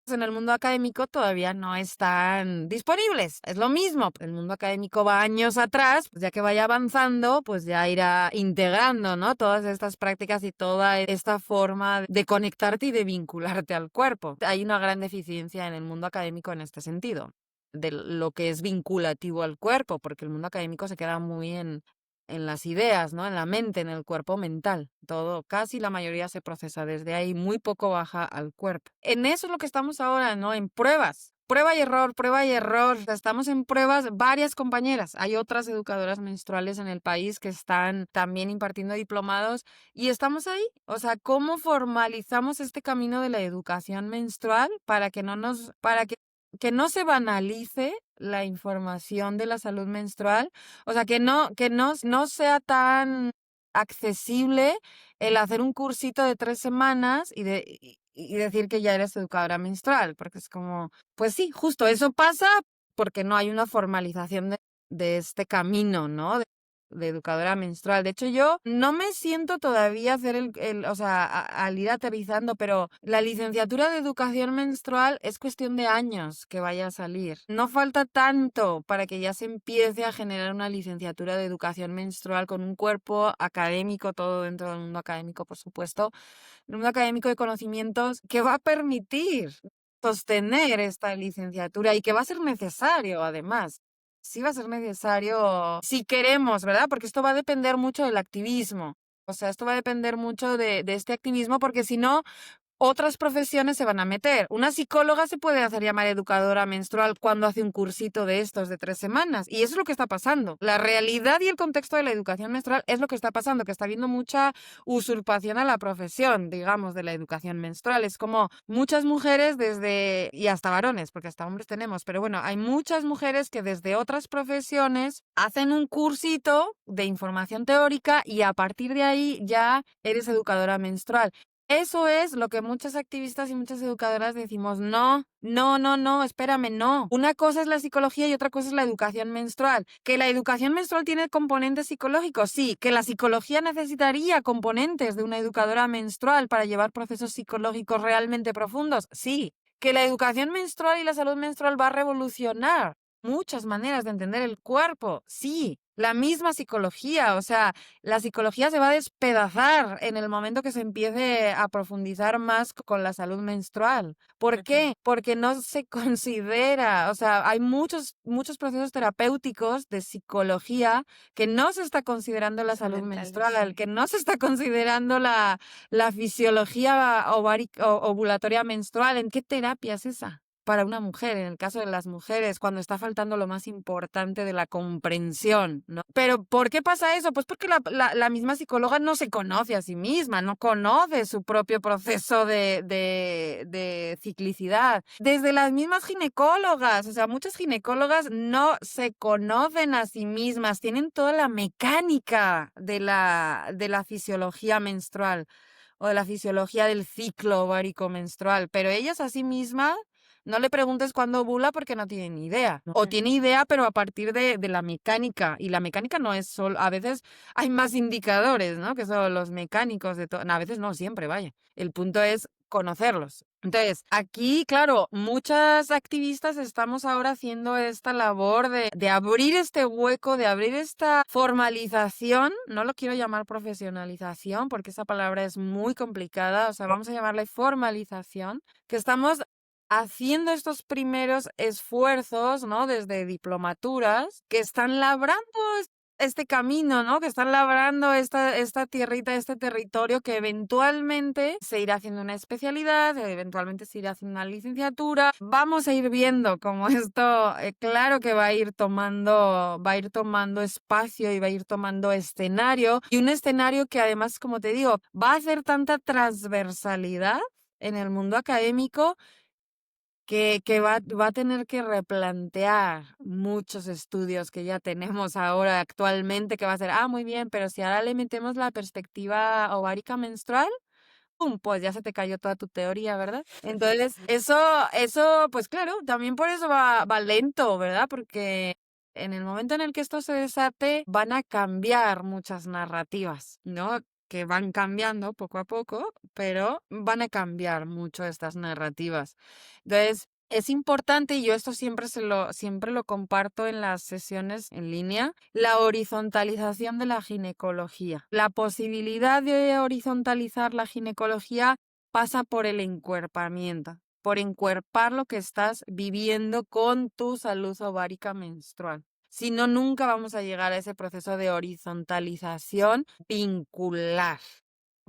en el mundo académico todavía no están disponibles. Es lo mismo, el mundo académico va años atrás, pues ya que vaya avanzando, pues ya irá integrando, ¿no? Todas estas prácticas y toda esta forma de conectarte y de vincularte al cuerpo. Hay una gran deficiencia en el mundo académico en este sentido, de lo que es vinculativo al cuerpo, porque el mundo académico se queda muy en las ideas, ¿no? En la mente, en el cuerpo mental. Todo, casi la mayoría se procesa desde ahí, muy poco baja al cuerpo. En eso es lo que estamos ahora, ¿no? En pruebas. Prueba y error, prueba y error. O sea, estamos en pruebas, varias compañeras. Hay otras educadoras menstruales en el país que están también impartiendo diplomados y estamos ahí. O sea, ¿cómo formalizamos este camino de la educación menstrual para que que no se banalice la información de la salud menstrual? O sea, no sea tan accesible el hacer un cursito de 3 semanas y decir que ya eres educadora menstrual, porque es como, pues sí, justo eso pasa porque no hay una formalización de este camino, ¿no? De educadora menstrual. De hecho, yo no me siento todavía hacer o sea, al ir aterrizando, pero la licenciatura de educación menstrual es cuestión de años que vaya a salir. No falta tanto para que ya se empiece a generar una licenciatura de educación menstrual con un cuerpo académico, todo dentro del mundo académico, por supuesto, un mundo académico de conocimientos que va a permitir sostener esta licenciatura y que va a ser necesario, además. Sí va a ser necesario si queremos, ¿verdad? Porque esto va a depender mucho del activismo. O sea, esto va a depender mucho de este activismo, porque si no, otras profesiones se van a meter. Una psicóloga se puede hacer llamar educadora menstrual cuando hace un cursito de estos de 3 semanas. Y eso es lo que está pasando. La realidad y el contexto de la educación menstrual es lo que está pasando, que está habiendo mucha usurpación a la profesión, digamos, de la educación menstrual. Es como muchas mujeres y hasta varones, porque hasta hombres tenemos, pero bueno, hay muchas mujeres que desde otras profesiones hacen un cursito de información teórica y a partir de ahí ya eres educadora menstrual. Eso es lo que muchas activistas y muchas educadoras decimos, no, no, no, no, espérame, no. Una cosa es la psicología y otra cosa es la educación menstrual. ¿Que la educación menstrual tiene componentes psicológicos? Sí. ¿Que la psicología necesitaría componentes de una educadora menstrual para llevar procesos psicológicos realmente profundos? Sí. ¿Que la educación menstrual y la salud menstrual va a revolucionar muchas maneras de entender el cuerpo? Sí. La misma psicología, o sea, la psicología se va a despedazar en el momento que se empiece a profundizar más con la salud menstrual. ¿Por qué? Porque no se considera, o sea, hay muchos procesos terapéuticos de psicología que no se está considerando la salud Mentales, menstrual, al sí. que no se está considerando la fisiología ovulatoria menstrual. ¿En qué terapia es esa? Para una mujer, en el caso de las mujeres, cuando está faltando lo más importante de la comprensión, ¿no? Pero ¿por qué pasa eso? Pues porque la misma psicóloga no se conoce a sí misma, no conoce su propio proceso de ciclicidad. Desde las mismas ginecólogas, o sea, muchas ginecólogas no se conocen a sí mismas, tienen toda la mecánica de la fisiología menstrual o de la fisiología del ciclo ovárico menstrual, pero ellas a sí mismas no le preguntes cuándo ovula porque no tiene ni idea. O tiene idea, pero a partir de la mecánica. Y la mecánica no es solo, a veces hay más indicadores, ¿no? Que son los mecánicos de todo. No, a veces no, siempre, vaya. El punto es conocerlos. Entonces, aquí, claro, muchas activistas estamos ahora haciendo esta labor de abrir este hueco, de abrir esta formalización. No lo quiero llamar profesionalización porque esa palabra es muy complicada. O sea, vamos a llamarle formalización, que estamos haciendo estos primeros esfuerzos, ¿no? Desde diplomaturas que están labrando este camino, ¿no? Que están labrando esta tierrita, este territorio que eventualmente se irá haciendo una especialidad, eventualmente se irá haciendo una licenciatura. Vamos a ir viendo cómo esto, claro que va a ir tomando espacio y va a ir tomando escenario. Y un escenario que además, como te digo, va a hacer tanta transversalidad en el mundo académico que va a tener que replantear muchos estudios que ya tenemos ahora actualmente, que va a ser, muy bien, pero si ahora le metemos la perspectiva ovárica menstrual, ¡pum! Pues ya se te cayó toda tu teoría, ¿verdad? Entonces, eso, pues claro, también por eso va lento, ¿verdad? Porque en el momento en el que esto se desate, van a cambiar muchas narrativas, ¿no? Que van cambiando poco a poco, pero van a cambiar mucho estas narrativas. Entonces, es importante, y yo esto siempre lo comparto en las sesiones en línea, la horizontalización de la ginecología. La posibilidad de horizontalizar la ginecología pasa por el encuerpamiento, por encuerpar lo que estás viviendo con tu salud ovárica menstrual. Si no, nunca vamos a llegar a ese proceso de horizontalización vincular,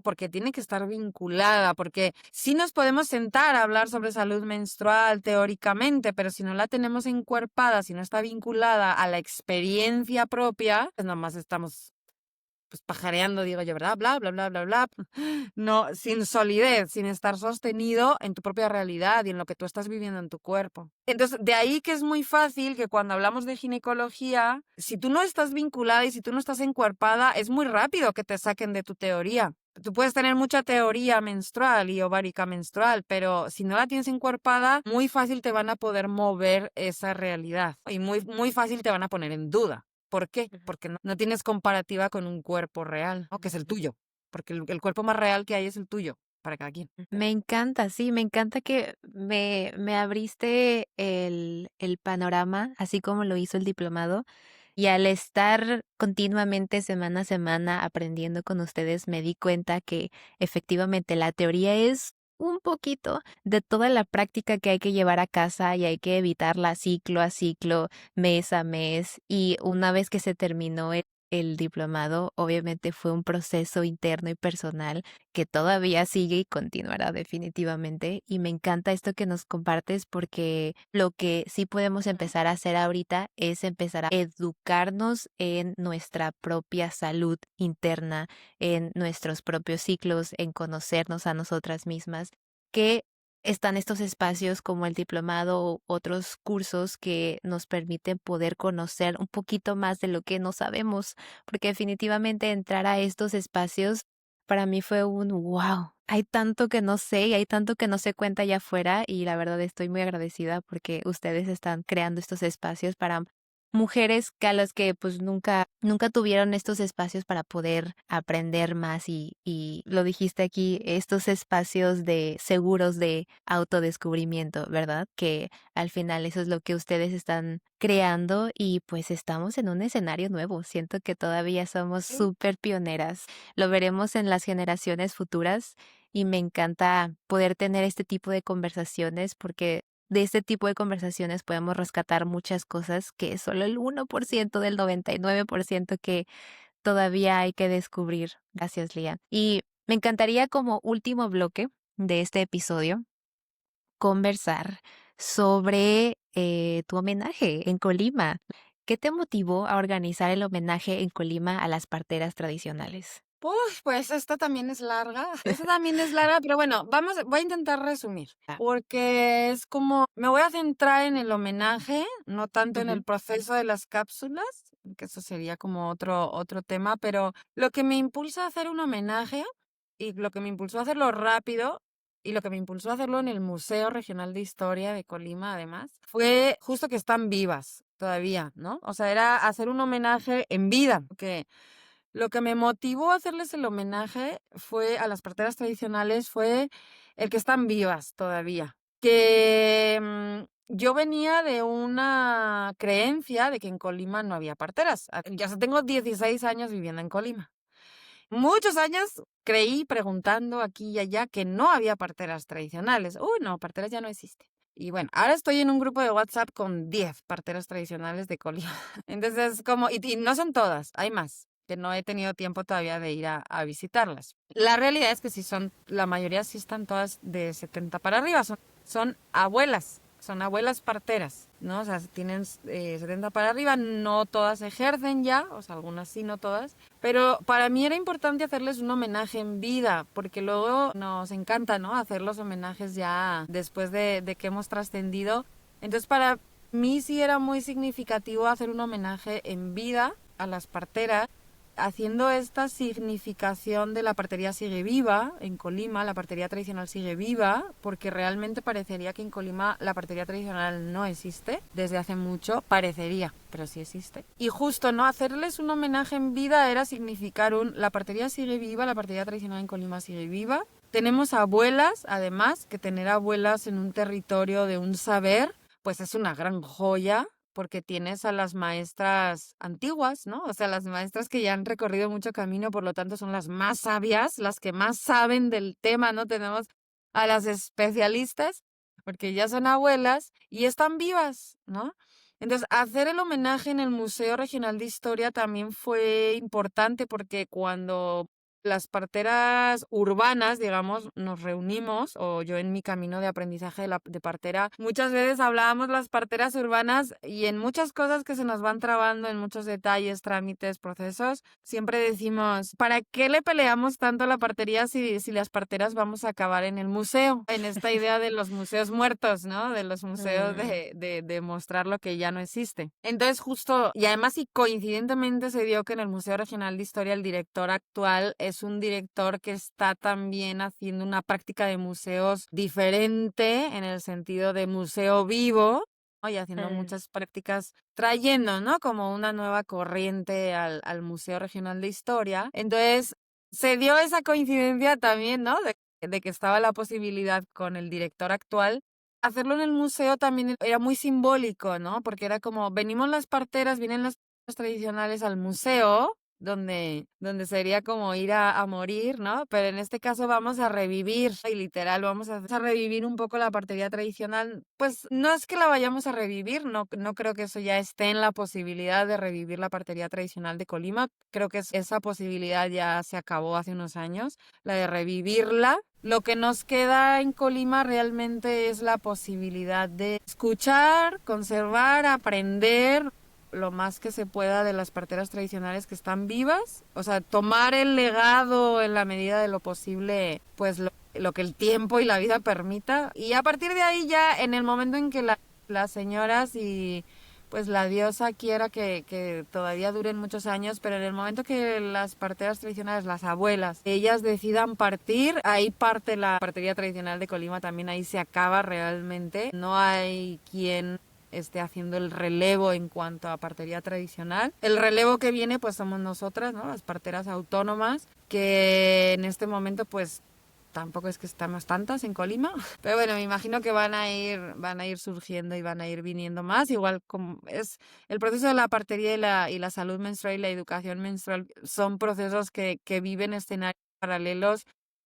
porque tiene que estar vinculada, porque sí nos podemos sentar a hablar sobre salud menstrual teóricamente, pero si no la tenemos encuerpada, si no está vinculada a la experiencia propia, pues nada más estamos pues pajareando, digo yo, ¿verdad? Bla, bla, bla, bla, bla. No, sin solidez, sin estar sostenido en tu propia realidad y en lo que tú estás viviendo en tu cuerpo. Entonces, de ahí que es muy fácil que cuando hablamos de ginecología, si tú no estás vinculada y si tú no estás encuerpada, es muy rápido que te saquen de tu teoría. Tú puedes tener mucha teoría menstrual y ovárica menstrual, pero si no la tienes encuerpada, muy fácil te van a poder mover esa realidad y muy, muy fácil te van a poner en duda. ¿Por qué? Porque no tienes comparativa con un cuerpo real, ¿no? Que es el tuyo, porque el cuerpo más real que hay es el tuyo, para cada quien. Me encanta, sí, me encanta que me abriste el panorama, así como lo hizo el diplomado. Y al estar continuamente semana a semana aprendiendo con ustedes, me di cuenta que efectivamente la teoría es un poquito de toda la práctica que hay que llevar a casa y hay que evitarla ciclo a ciclo, mes a mes. Y una vez que se terminó el diplomado, obviamente fue un proceso interno y personal que todavía sigue y continuará definitivamente. Y me encanta esto que nos compartes porque lo que sí podemos empezar a hacer ahorita es empezar a educarnos en nuestra propia salud interna, en nuestros propios ciclos, en conocernos a nosotras mismas, que están estos espacios como el diplomado o otros cursos que nos permiten poder conocer un poquito más de lo que no sabemos, porque definitivamente entrar a estos espacios para mí fue un wow. Hay tanto que no sé y hay tanto que no se cuenta allá afuera y la verdad estoy muy agradecida porque ustedes están creando estos espacios para mujeres que a las que pues nunca tuvieron estos espacios para poder aprender más y lo dijiste aquí, estos espacios de seguros de autodescubrimiento, ¿verdad? Que al final eso es lo que ustedes están creando y pues estamos en un escenario nuevo. Siento que todavía somos Sí. súper pioneras. Lo veremos en las generaciones futuras y me encanta poder tener este tipo de conversaciones porque de este tipo de conversaciones podemos rescatar muchas cosas que solo el 1% del 99% que todavía hay que descubrir. Gracias, Lía. Y me encantaría como último bloque de este episodio conversar sobre tu homenaje en Colima. ¿Qué te motivó a organizar el homenaje en Colima a las parteras tradicionales? Pues esta también es larga, esta también es larga, pero bueno, voy a intentar resumir, porque es como, me voy a centrar en el homenaje, no tanto en el Ujú. proceso de las cápsulas, que eso sería como otro tema, pero lo que me impulsa a hacer un homenaje y lo que me impulsó a hacerlo rápido y lo que me impulsó a hacerlo en el Museo Regional de Historia de Colima, además, fue justo que están vivas todavía, ¿no? O sea, era hacer un homenaje en vida, porque lo que me motivó a hacerles el homenaje fue a las parteras tradicionales fue el que están vivas todavía. Que yo venía de una creencia de que en Colima no había parteras. Ya tengo 16 años viviendo en Colima. Muchos años creí preguntando aquí y allá que no había parteras tradicionales. Uy, no, parteras ya no existen. Y bueno, ahora estoy en un grupo de WhatsApp con 10 parteras tradicionales de Colima. Entonces, y no son todas, hay más, que no he tenido tiempo todavía de ir a visitarlas. La realidad es que sí la mayoría sí están todas de 70 para arriba, son abuelas parteras, ¿no? O sea, tienen 70 para arriba, no todas ejercen ya, o sea, algunas sí, no todas, pero para mí era importante hacerles un homenaje en vida, porque luego nos encanta, ¿no? Hacer los homenajes ya después de que hemos trascendido. Entonces, para mí sí era muy significativo hacer un homenaje en vida a las parteras, haciendo esta significación de la partería sigue viva en Colima, la partería tradicional sigue viva, porque realmente parecería que en Colima la partería tradicional no existe, desde hace mucho, parecería, pero sí existe. Y justo, ¿no? Hacerles un homenaje en vida era significar la partería sigue viva, la partería tradicional en Colima sigue viva. Tenemos abuelas, además, que tener abuelas en un territorio de un saber, pues es una gran joya, porque tienes a las maestras antiguas, ¿no? O sea, las maestras que ya han recorrido mucho camino, por lo tanto son las más sabias, las que más saben del tema, ¿no? Tenemos a las especialistas, porque ya son abuelas y están vivas, ¿no? Entonces, hacer el homenaje en el Museo Regional de Historia también fue importante porque cuando las parteras urbanas, digamos, nos reunimos, o yo en mi camino de aprendizaje de partera, muchas veces hablábamos las parteras urbanas y en muchas cosas que se nos van trabando, en muchos detalles, trámites, procesos, siempre decimos, ¿para qué le peleamos tanto a la partería si las parteras vamos a acabar en el museo? En esta idea de los museos muertos, ¿no? De los museos de mostrar lo que ya no existe. Entonces, justo, y además y coincidentemente se dio que en el Museo Regional de Historia el director actual es un director que está también haciendo una práctica de museos diferente en el sentido de museo vivo, ¿no? Y haciendo muchas prácticas, trayendo, ¿no? Como una nueva corriente al Museo Regional de Historia. Entonces, se dio esa coincidencia también, ¿no? De que estaba la posibilidad con el director actual. Hacerlo en el museo también era muy simbólico, ¿no? Porque era como, venimos las parteras, vienen las tradicionales al museo, donde sería como ir a morir, ¿no? Pero en este caso vamos a revivir, y literal, vamos a revivir un poco la partería tradicional. Pues no es que la vayamos a revivir, no creo que eso ya esté en la posibilidad de revivir la partería tradicional de Colima. Creo que esa posibilidad ya se acabó hace unos años, la de revivirla. Lo que nos queda en Colima realmente es la posibilidad de escuchar, conservar, aprender lo más que se pueda de las parteras tradicionales que están vivas, o sea, tomar el legado en la medida de lo posible, pues lo que el tiempo y la vida permita, y a partir de ahí ya en el momento en que las señoras y pues la diosa quiera que todavía duren muchos años, pero en el momento que las parteras tradicionales, las abuelas, ellas decidan partir, ahí parte la partería tradicional de Colima también, ahí se acaba realmente. No hay quien esté haciendo el relevo en cuanto a partería tradicional. El relevo que viene pues somos nosotras, ¿no? Las parteras autónomas, que en este momento pues tampoco es que estamos tantas en Colima, pero bueno, me imagino que van a ir surgiendo y van a ir viniendo más, igual como es el proceso de la partería y la salud menstrual y la educación menstrual son procesos que viven escenarios paralelos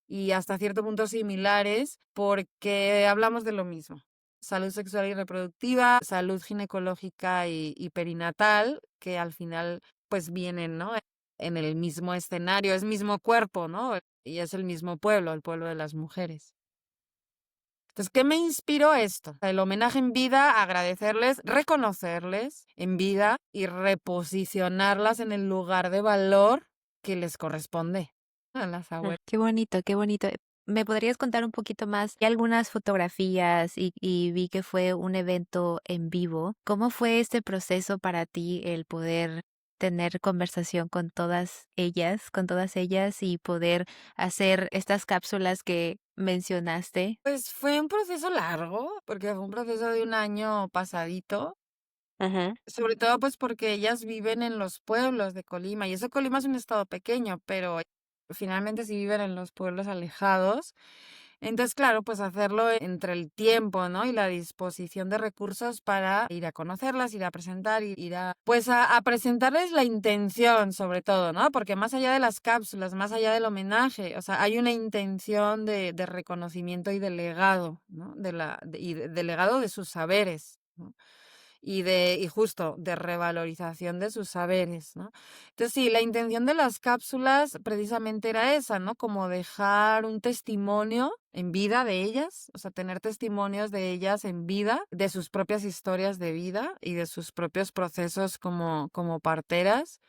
y hasta cierto punto similares porque hablamos de lo mismo. Salud sexual y reproductiva, salud ginecológica y perinatal, que al final pues vienen, ¿no? En el mismo escenario, es mismo cuerpo, ¿no? Y es el mismo pueblo, el pueblo de las mujeres. Entonces, ¿qué me inspiró esto? El homenaje en vida, agradecerles, reconocerles en vida y reposicionarlas en el lugar de valor que les corresponde a las abuelas. Qué bonito, qué bonito. ¿Me podrías contar un poquito más? Hay algunas fotografías y vi que fue un evento en vivo. ¿Cómo fue este proceso para ti el poder tener conversación con todas ellas y poder hacer estas cápsulas que mencionaste? Pues fue un proceso largo, porque fue un proceso de un año pasadito. Ajá. Sobre todo, pues, porque ellas viven en los pueblos de Colima, y eso Colima es un estado pequeño, pero finalmente sí viven en los pueblos alejados. Entonces, claro, pues hacerlo entre el tiempo, ¿no? Y la disposición de recursos para ir a conocerlas, ir a presentar, ir a, pues a presentarles la intención, sobre todo, ¿no? Porque más allá de las cápsulas, más allá del homenaje, o sea, hay una intención de reconocimiento y de legado, ¿no? De legado de sus saberes, ¿no? Y justo de revalorización de sus saberes, ¿no? Entonces, sí, la intención de las cápsulas precisamente era esa, ¿no? Como dejar un testimonio en vida de ellas, o sea, tener testimonios de ellas en vida, de sus propias historias de vida y de sus propios procesos como parteras.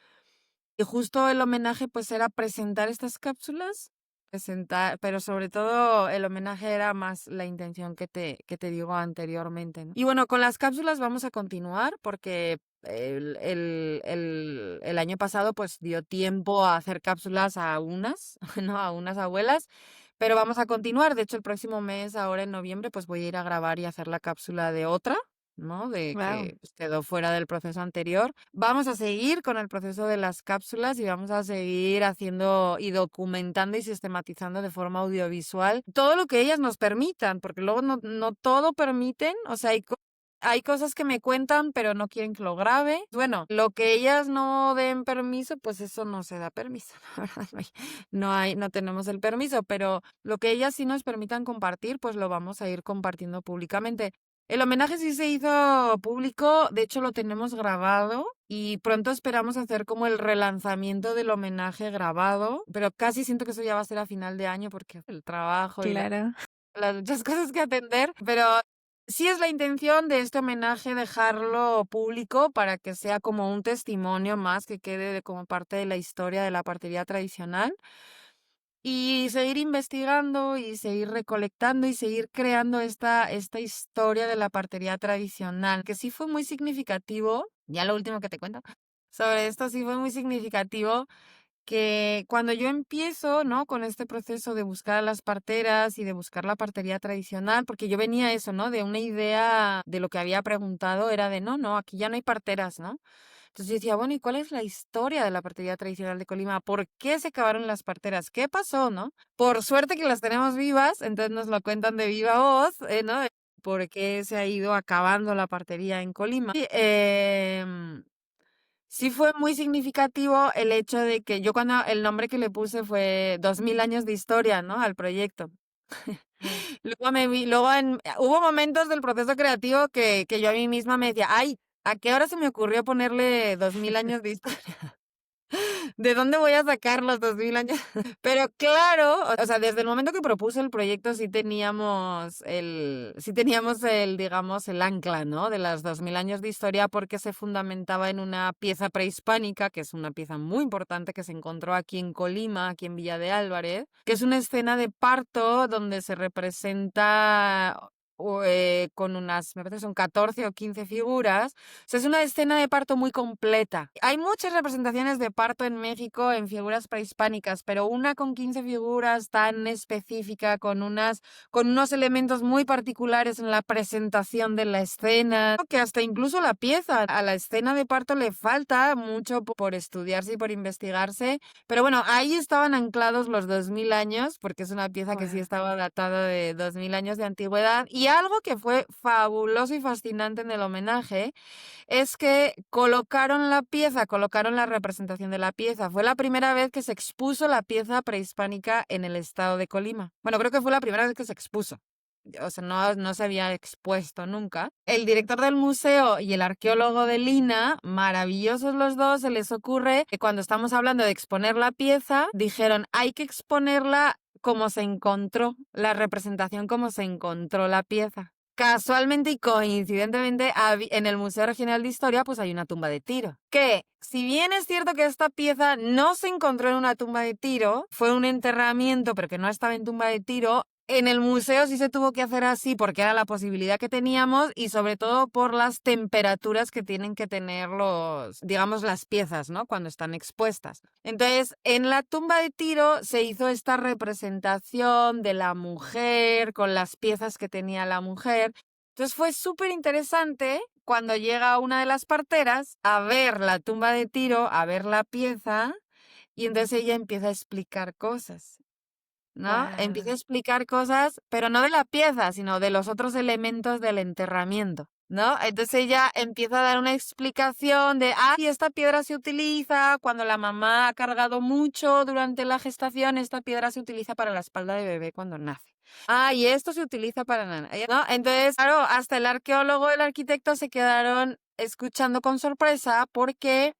Y justo el homenaje, pues, era presentar estas cápsulas, presentar, pero sobre todo el homenaje era más la intención que te digo anteriormente, ¿no? Y bueno, con las cápsulas vamos a continuar porque el año pasado, pues, dio tiempo a hacer cápsulas a unas, ¿no? A unas abuelas, pero vamos a continuar. De hecho, el próximo mes, ahora en noviembre, pues voy a ir a grabar y hacer la cápsula de otra, ¿no? De Wow. que pues, quedó fuera del proceso anterior. Vamos a seguir con el proceso de las cápsulas y vamos a seguir haciendo y documentando y sistematizando de forma audiovisual todo lo que ellas nos permitan, porque luego no todo permiten, o sea, hay cosas que me cuentan, pero no quieren que lo grabe. Bueno, lo que ellas no den permiso, pues eso no se da permiso, la verdad. No tenemos el permiso, pero lo que ellas sí nos permitan compartir, pues lo vamos a ir compartiendo públicamente. El homenaje sí se hizo público, de hecho lo tenemos grabado y pronto esperamos hacer como el relanzamiento del homenaje grabado, pero casi siento que eso ya va a ser a final de año porque el trabajo y Claro. las muchas cosas que atender, pero sí es la intención de este homenaje dejarlo público para que sea como un testimonio más que quede como parte de la historia de la partería tradicional. Y seguir investigando y seguir recolectando y seguir creando esta historia de la partería tradicional, que sí fue muy significativo, ya lo último que te cuento, sobre esto sí fue muy significativo que cuando yo empiezo, ¿no? Con este proceso de buscar a las parteras y de buscar la partería tradicional, porque yo venía eso, ¿no? De una idea de lo que había preguntado, era de, no, aquí ya no hay parteras, ¿no? Entonces yo decía, bueno, ¿y cuál es la historia de la partería tradicional de Colima? ¿Por qué se acabaron las parteras? ¿Qué pasó, no? Por suerte que las tenemos vivas, entonces nos lo cuentan de viva voz, ¿no? ¿Por qué se ha ido acabando la partería en Colima? Y, sí fue muy significativo el hecho de que yo cuando el nombre que le puse fue 2000 años de historia, ¿no? Al proyecto. Wow. Hubo momentos del proceso creativo que yo a mí misma me decía, ay, ¿a qué hora se me ocurrió ponerle 2000 años de historia? ¿De dónde voy a sacar los 2000 años? Pero claro, o sea, desde el momento que propuse el proyecto sí teníamos el, digamos, el ancla, ¿no? De las 2000 años de historia porque se fundamentaba en una pieza prehispánica, que es una pieza muy importante que se encontró aquí en Colima, aquí en Villa de Álvarez, que es una escena de parto donde se representa con unas, me parece que son 14 o 15 figuras. O sea, es una escena de parto muy completa. Hay muchas representaciones de parto en México en figuras prehispánicas, pero una con 15 figuras tan específica, con unos elementos muy particulares en la presentación de la escena, que hasta incluso la pieza a la escena de parto le falta mucho por estudiarse y por investigarse. Pero bueno, ahí estaban anclados los 2000 años, porque es una pieza que sí Wow. estaba datada de 2000 años de antigüedad. Y algo que fue fabuloso y fascinante en el homenaje es que colocaron la representación de la pieza. Fue la primera vez que se expuso la pieza prehispánica en el estado de Colima. Bueno, creo que fue la primera vez que se expuso. O sea, no se había expuesto nunca. El director del museo y el arqueólogo de Lina, maravillosos los dos, se les ocurre que cuando estamos hablando de exponer la pieza, dijeron, hay que exponerla como se encontró, la representación como se encontró la pieza. Casualmente y coincidentemente, en el Museo Regional de Historia, pues hay una tumba de tiro. Que, si bien es cierto que esta pieza no se encontró en una tumba de tiro, fue un enterramiento, pero que no estaba en tumba de tiro, en el museo sí se tuvo que hacer así porque era la posibilidad que teníamos y sobre todo por las temperaturas que tienen que tener digamos, las piezas, ¿no? Cuando están expuestas. Entonces, en la tumba de tiro se hizo esta representación de la mujer con las piezas que tenía la mujer. Entonces fue súper interesante cuando llega una de las parteras a ver la tumba de tiro, a ver la pieza y entonces ella empieza a explicar cosas. ¿no? Empieza a Wow. explicar cosas, pero no de la pieza, sino de los otros elementos del enterramiento, ¿no? Entonces ella empieza a dar una explicación de, y esta piedra se utiliza cuando la mamá ha cargado mucho durante la gestación, esta piedra se utiliza para la espalda de bebé cuando nace. Y esto se utiliza para nada, ¿no? Entonces, claro, hasta el arqueólogo y el arquitecto se quedaron escuchando con sorpresa porque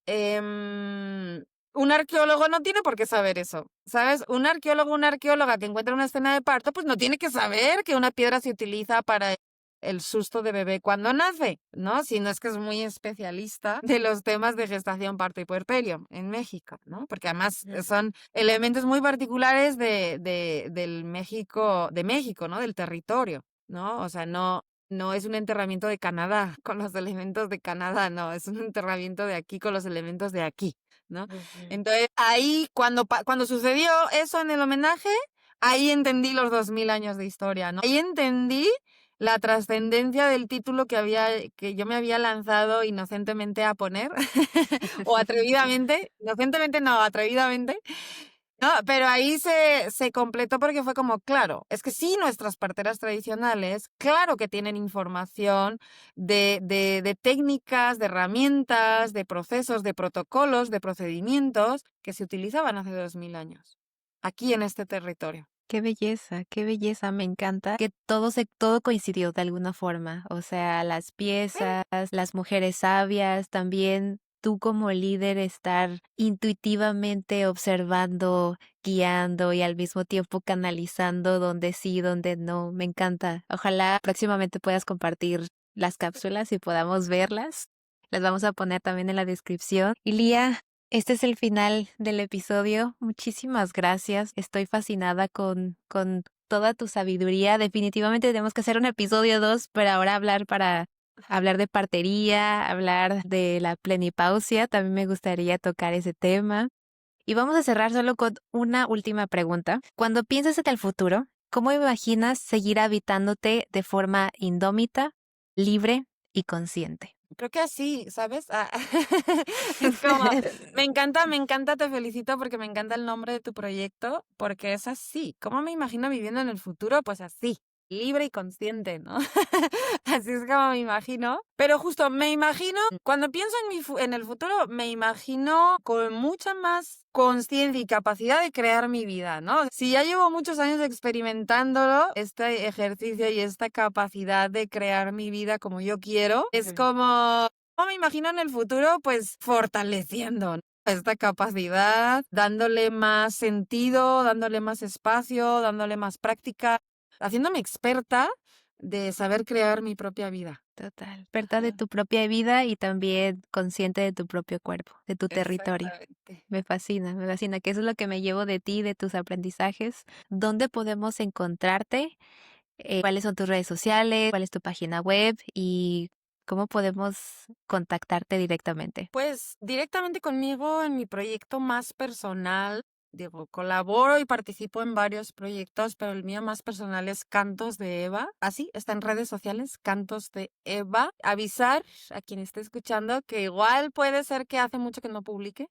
un arqueólogo no tiene por qué saber eso, ¿sabes? Un arqueólogo, una arqueóloga que encuentra una escena de parto, pues no tiene que saber que una piedra se utiliza para el susto de bebé cuando nace, ¿no? Si no es que es muy especialista de los temas de gestación, parto y puerperio en México, ¿no? Porque además son elementos muy particulares del México, ¿no? Del territorio, ¿no? O sea, no es un enterramiento de Canadá con los elementos de Canadá, no, es un enterramiento de aquí con los elementos de aquí, ¿no? Ujú. Entonces, ahí cuando sucedió eso en el homenaje, ahí entendí los 2000 años de historia, ¿no? Ahí entendí la trascendencia del título que yo me había lanzado inocentemente a poner, o atrevidamente, inocentemente no, atrevidamente, no, pero ahí se completó porque fue como, claro, es que sí, nuestras parteras tradicionales, claro que tienen información de técnicas, de herramientas, de procesos, de protocolos, de procedimientos que se utilizaban hace 2000 años, aquí en este territorio. Qué belleza, me encanta que todo coincidió de alguna forma, o sea, las piezas, las mujeres sabias, también tú como líder estar intuitivamente observando, guiando y al mismo tiempo canalizando donde sí, donde no, me encanta. Ojalá próximamente puedas compartir las cápsulas y podamos verlas. Las vamos a poner también en la descripción. Y Lía, este es el final del episodio. Muchísimas gracias. Estoy fascinada con toda tu sabiduría. Definitivamente tenemos que hacer un episodio 2, pero ahora para hablar de partería, hablar de la plenipausia. También me gustaría tocar ese tema. Y vamos a cerrar solo con una última pregunta. Cuando piensas en el futuro, ¿cómo imaginas seguir habitándote de forma indómita, libre y consciente? Creo que así, ¿sabes? Es como, me encanta, te felicito porque me encanta el nombre de tu proyecto, porque es así. ¿Cómo me imagino viviendo en el futuro? Pues así, libre y consciente, ¿no? Así es como me imagino. Pero justo, me imagino, cuando pienso en el futuro, me imagino con mucha más conciencia y capacidad de crear mi vida, ¿no? Si ya llevo muchos años experimentándolo, este ejercicio y esta capacidad de crear mi vida como yo quiero, es como, me imagino en el futuro, pues fortaleciendo, ¿no? Esta capacidad, dándole más sentido, dándole más espacio, dándole más práctica, haciéndome experta de saber crear mi propia vida. Total. Experta de Ajá, tu propia vida y también consciente de tu propio cuerpo, de tu territorio. exactamente. Me fascina, que eso es lo que me llevo de ti, de tus aprendizajes. ¿Dónde podemos encontrarte? ¿Cuáles son tus redes sociales? ¿Cuál es tu página web? ¿Y cómo podemos contactarte directamente? Pues directamente conmigo en mi proyecto más personal, digo, colaboro y participo en varios proyectos, pero el mío más personal es Cantos de Eva. Así, está en redes sociales, Cantos de Eva. Avisar a quien esté escuchando que igual puede ser que hace mucho que no publique,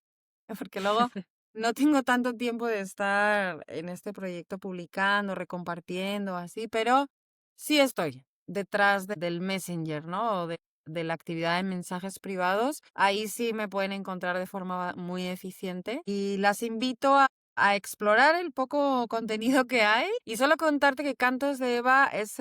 porque luego no tengo tanto tiempo de estar en este proyecto publicando, recompartiendo, así, pero sí estoy detrás del Messenger, ¿no? O de la actividad de mensajes privados. Ahí sí me pueden encontrar de forma muy eficiente y las invito a explorar el poco contenido que hay y solo contarte que Cantos de Eva es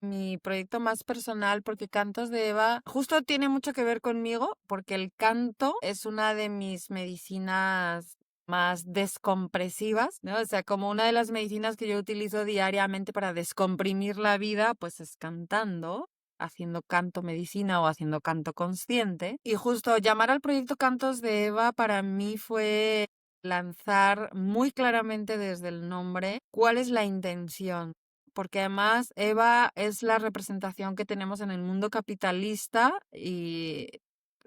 mi proyecto más personal porque Cantos de Eva justo tiene mucho que ver conmigo porque el canto es una de mis medicinas más descompresivas, ¿no? O sea, como una de las medicinas que yo utilizo diariamente para descomprimir la vida, pues es cantando, haciendo canto medicina o haciendo canto consciente. Y justo llamar al proyecto Cantos de Eva para mí fue lanzar muy claramente desde el nombre cuál es la intención. Porque además Eva es la representación que tenemos en el mundo capitalista y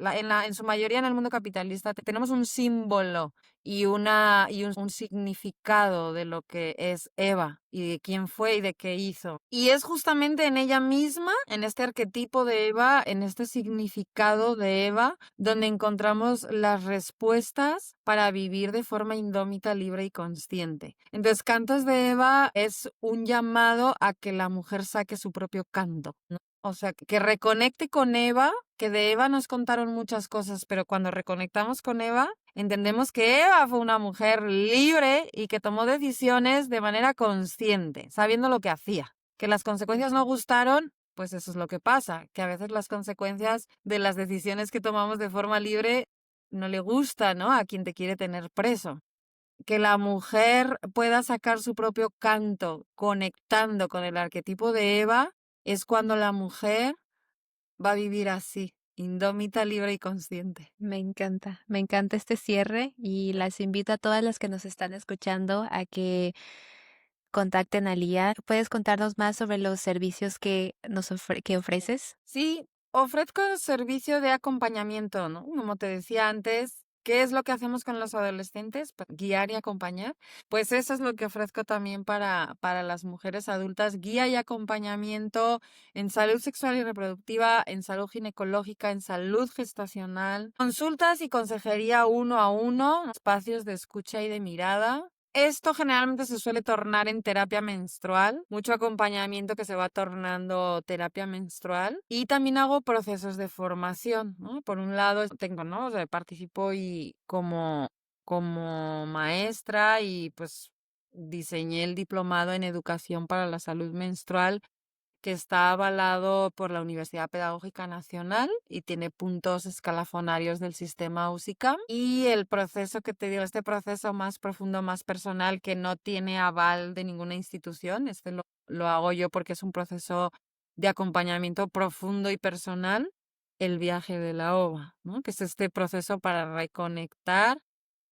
en su mayoría en el mundo capitalista tenemos un símbolo y un significado de lo que es Eva y de quién fue y de qué hizo. Y es justamente en ella misma, en este arquetipo de Eva, en este significado de Eva, donde encontramos las respuestas para vivir de forma indómita, libre y consciente. Entonces, Cantos de Eva es un llamado a que la mujer saque su propio canto, ¿no? O sea, que reconecte con Eva, que de Eva nos contaron muchas cosas, pero cuando reconectamos con Eva, entendemos que Eva fue una mujer libre y que tomó decisiones de manera consciente, sabiendo lo que hacía. Que las consecuencias no gustaron, pues eso es lo que pasa, que a veces las consecuencias de las decisiones que tomamos de forma libre no le gusta, ¿no? A quien te quiere tener preso. Que la mujer pueda sacar su propio canto conectando con el arquetipo de Eva es cuando la mujer va a vivir así, indómita, libre y consciente. Me encanta este cierre y las invito a todas las que nos están escuchando a que contacten a Lía. ¿Puedes contarnos más sobre los servicios que que ofreces? Sí, ofrezco servicio de acompañamiento, ¿no? Como te decía antes, ¿qué es lo que hacemos con los adolescentes? Pues, guiar y acompañar. Pues eso es lo que ofrezco también para las mujeres adultas, guía y acompañamiento en salud sexual y reproductiva, en salud ginecológica, en salud gestacional, consultas y consejería uno a uno, espacios de escucha y de mirada. Esto generalmente se suele tornar en terapia menstrual, mucho acompañamiento que se va tornando terapia menstrual y también hago procesos de formación, ¿no? Por un lado tengo, ¿no? O sea, participo y como maestra y pues diseñé el diplomado en educación para la salud menstrual que está avalado por la Universidad Pedagógica Nacional y tiene puntos escalafonarios del sistema USICAM. Y el proceso que te digo, este proceso más profundo, más personal, que no tiene aval de ninguna institución, lo hago yo porque es un proceso de acompañamiento profundo y personal, el viaje de la ova, ¿no? Que es este proceso para reconectar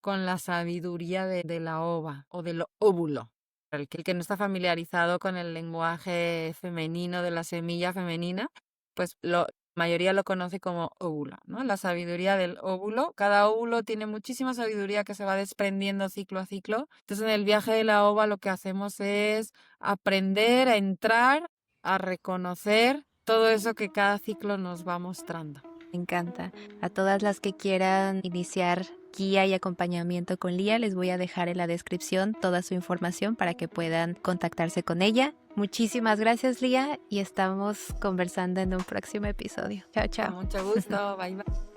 con la sabiduría de la ova o del óvulo. El que no está familiarizado con el lenguaje femenino de la semilla femenina, pues la mayoría lo conoce como óvulo, ¿no? La sabiduría del óvulo. Cada óvulo tiene muchísima sabiduría que se va desprendiendo ciclo a ciclo. Entonces, en el viaje de la ova lo que hacemos es aprender a entrar, a reconocer todo eso que cada ciclo nos va mostrando. Me encanta. A todas las que quieran iniciar guía y acompañamiento con Lía, les voy a dejar en la descripción toda su información para que puedan contactarse con ella. Muchísimas gracias, Lía, y estamos conversando en un próximo episodio. Chao, Con chao. mucho gusto. Bye, bye.